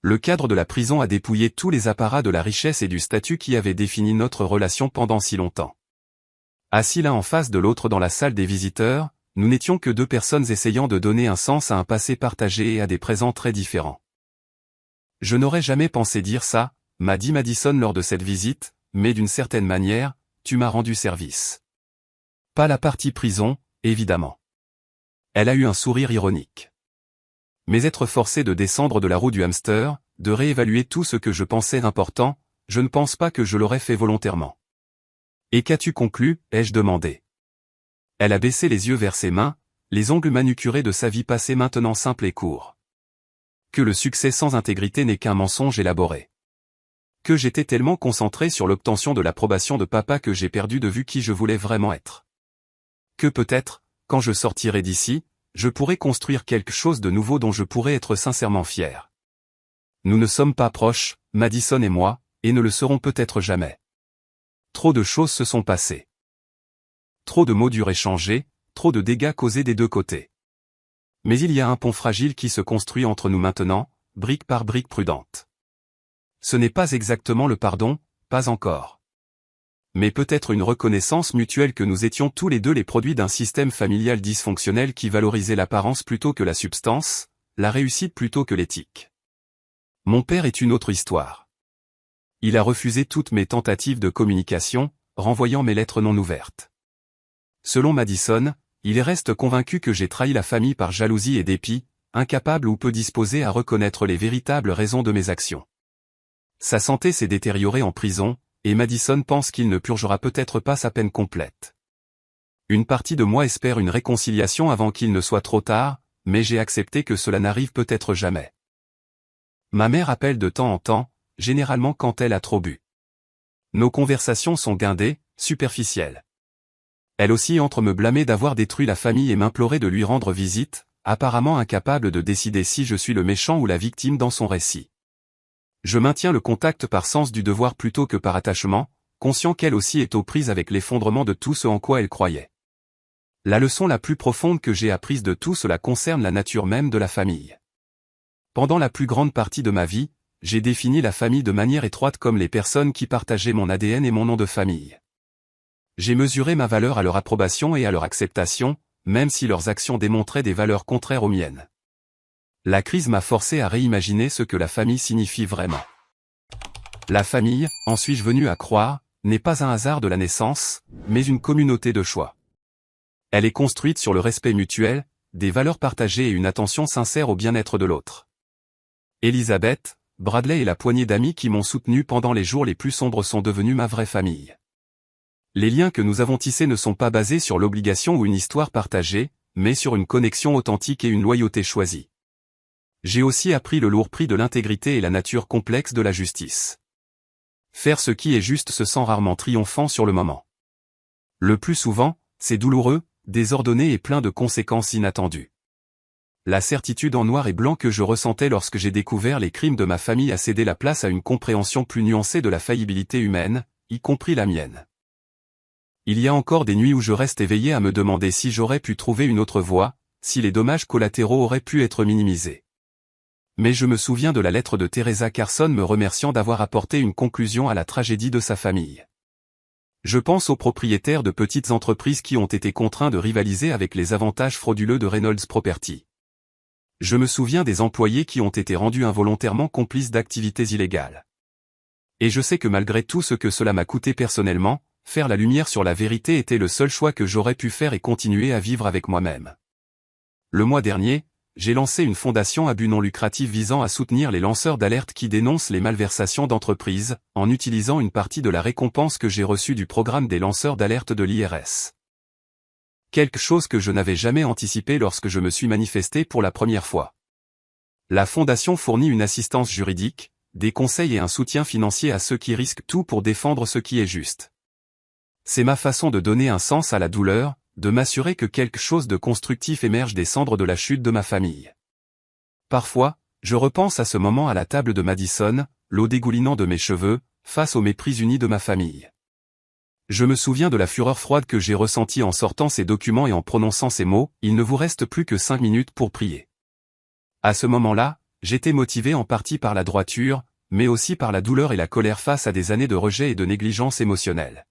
Le cadre de la prison a dépouillé tous les apparats de la richesse et du statut qui avaient défini notre relation pendant si longtemps. Assis l'un en face de l'autre dans la salle des visiteurs, nous n'étions que 2 personnes essayant de donner un sens à un passé partagé et à des présents très différents. Je n'aurais jamais pensé dire ça, m'a dit Madison lors de cette visite, mais d'une certaine manière, tu m'as rendu service. Pas la partie prison, évidemment. Elle a eu un sourire ironique. Mais être forcé de descendre de la roue du hamster, de réévaluer tout ce que je pensais important, je ne pense pas que je l'aurais fait volontairement. Et qu'as-tu conclu, ai-je demandé. Elle a baissé les yeux vers ses mains, les ongles manucurés de sa vie passée maintenant simples et courts. Que le succès sans intégrité n'est qu'un mensonge élaboré. Que j'étais tellement concentré sur l'obtention de l'approbation de papa que j'ai perdu de vue qui je voulais vraiment être. Que peut-être, quand je sortirai d'ici, je pourrai construire quelque chose de nouveau dont je pourrai être sincèrement fier. Nous ne sommes pas proches, Madison et moi, et ne le serons peut-être jamais. Trop de choses se sont passées. Trop de mots durs échangés, trop de dégâts causés des 2 côtés. Mais il y a un pont fragile qui se construit entre nous maintenant, brique par brique prudente. Ce n'est pas exactement le pardon, pas encore. Mais peut-être une reconnaissance mutuelle que nous étions tous les 2 les produits d'un système familial dysfonctionnel qui valorisait l'apparence plutôt que la substance, la réussite plutôt que l'éthique. Mon père est une autre histoire. Il a refusé toutes mes tentatives de communication, renvoyant mes lettres non ouvertes. Selon Madison, il reste convaincu que j'ai trahi la famille par jalousie et dépit, incapable ou peu disposé à reconnaître les véritables raisons de mes actions. Sa santé s'est détériorée en prison, et Madison pense qu'il ne purgera peut-être pas sa peine complète. Une partie de moi espère une réconciliation avant qu'il ne soit trop tard, mais j'ai accepté que cela n'arrive peut-être jamais. Ma mère appelle de temps en temps, généralement quand elle a trop bu. Nos conversations sont guindées, superficielles. Elle aussi entre me blâmer d'avoir détruit la famille et m'implorer de lui rendre visite, apparemment incapable de décider si je suis le méchant ou la victime dans son récit. Je maintiens le contact par sens du devoir plutôt que par attachement, conscient qu'elle aussi est aux prises avec l'effondrement de tout ce en quoi elle croyait. La leçon la plus profonde que j'ai apprise de tout cela concerne la nature même de la famille. Pendant la plus grande partie de ma vie, j'ai défini la famille de manière étroite comme les personnes qui partageaient mon ADN et mon nom de famille. J'ai mesuré ma valeur à leur approbation et à leur acceptation, même si leurs actions démontraient des valeurs contraires aux miennes. La crise m'a forcé à réimaginer ce que la famille signifie vraiment. La famille, en suis-je venu à croire, n'est pas un hasard de la naissance, mais une communauté de choix. Elle est construite sur le respect mutuel, des valeurs partagées et une attention sincère au bien-être de l'autre. Elisabeth, Bradley et la poignée d'amis qui m'ont soutenu pendant les jours les plus sombres sont devenus ma vraie famille. Les liens que nous avons tissés ne sont pas basés sur l'obligation ou une histoire partagée, mais sur une connexion authentique et une loyauté choisie. J'ai aussi appris le lourd prix de l'intégrité et la nature complexe de la justice. Faire ce qui est juste se sent rarement triomphant sur le moment. Le plus souvent, c'est douloureux, désordonné et plein de conséquences inattendues. La certitude en noir et blanc que je ressentais lorsque j'ai découvert les crimes de ma famille a cédé la place à une compréhension plus nuancée de la faillibilité humaine, y compris la mienne. Il y a encore des nuits où je reste éveillé à me demander si j'aurais pu trouver une autre voie, si les dommages collatéraux auraient pu être minimisés. Mais je me souviens de la lettre de Teresa Carson me remerciant d'avoir apporté une conclusion à la tragédie de sa famille. Je pense aux propriétaires de petites entreprises qui ont été contraints de rivaliser avec les avantages frauduleux de Reynolds Property. Je me souviens des employés qui ont été rendus involontairement complices d'activités illégales. Et je sais que malgré tout ce que cela m'a coûté personnellement, faire la lumière sur la vérité était le seul choix que j'aurais pu faire et continuer à vivre avec moi-même. Le mois dernier, j'ai lancé une fondation à but non lucratif visant à soutenir les lanceurs d'alerte qui dénoncent les malversations d'entreprises, en utilisant une partie de la récompense que j'ai reçue du programme des lanceurs d'alerte de l'IRS. Quelque chose que je n'avais jamais anticipé lorsque je me suis manifesté pour la première fois. La fondation fournit une assistance juridique, des conseils et un soutien financier à ceux qui risquent tout pour défendre ce qui est juste. C'est ma façon de donner un sens à la douleur, de m'assurer que quelque chose de constructif émerge des cendres de la chute de ma famille. Parfois, je repense à ce moment à la table de Madison, l'eau dégoulinant de mes cheveux, face au mépris uni de ma famille. Je me souviens de la fureur froide que j'ai ressentie en sortant ces documents et en prononçant ces mots, il ne vous reste plus que 5 minutes pour prier. À ce moment-là, j'étais motivé en partie par la droiture, mais aussi par la douleur et la colère face à des années de rejet et de négligence émotionnelle.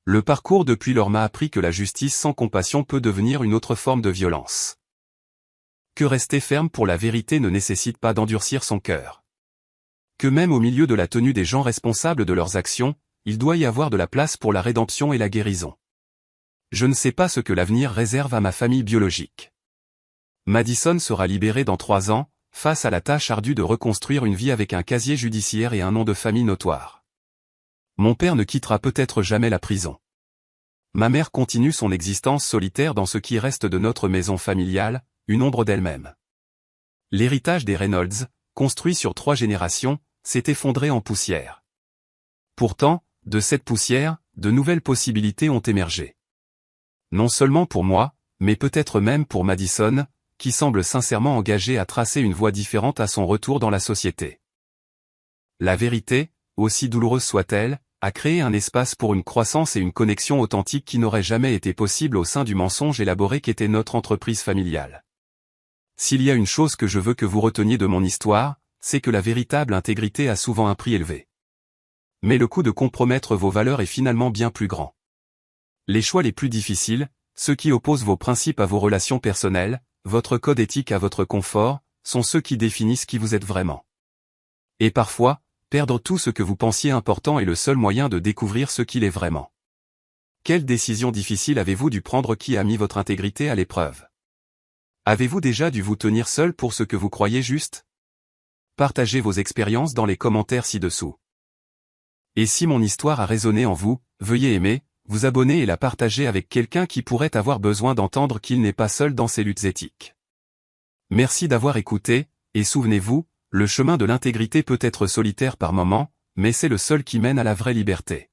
Le parcours depuis lors m'a appris que la justice sans compassion peut devenir une autre forme de violence. Que rester ferme pour la vérité ne nécessite pas d'endurcir son cœur. Que même au milieu de la tenue des gens responsables de leurs actions, il doit y avoir de la place pour la rédemption et la guérison. Je ne sais pas ce que l'avenir réserve à ma famille biologique. Madison sera libérée dans 3 ans, face à la tâche ardue de reconstruire une vie avec un casier judiciaire et un nom de famille notoire. Mon père ne quittera peut-être jamais la prison. Ma mère continue son existence solitaire dans ce qui reste de notre maison familiale, une ombre d'elle-même. L'héritage des Reynolds, construit sur 3 générations, s'est effondré en poussière. Pourtant, de cette poussière, de nouvelles possibilités ont émergé. Non seulement pour moi, mais peut-être même pour Madison, qui semble sincèrement engagée à tracer une voie différente à son retour dans la société. La vérité, aussi douloureuse soit-elle, a créé un espace pour une croissance et une connexion authentique qui n'aurait jamais été possible au sein du mensonge élaboré qu'était notre entreprise familiale. S'il y a une chose que je veux que vous reteniez de mon histoire, c'est que la véritable intégrité a souvent un prix élevé. Mais le coût de compromettre vos valeurs est finalement bien plus grand. Les choix les plus difficiles, ceux qui opposent vos principes à vos relations personnelles, votre code éthique à votre confort, sont ceux qui définissent qui vous êtes vraiment. Et parfois, perdre tout ce que vous pensiez important est le seul moyen de découvrir ce qu'il est vraiment. Quelle décision difficile avez-vous dû prendre qui a mis votre intégrité à l'épreuve? Avez-vous déjà dû vous tenir seul pour ce que vous croyez juste? Partagez vos expériences dans les commentaires ci-dessous. Et si mon histoire a résonné en vous, veuillez aimer, vous abonner et la partager avec quelqu'un qui pourrait avoir besoin d'entendre qu'il n'est pas seul dans ses luttes éthiques. Merci d'avoir écouté, et souvenez-vous, le chemin de l'intégrité peut être solitaire par moments, mais c'est le seul qui mène à la vraie liberté.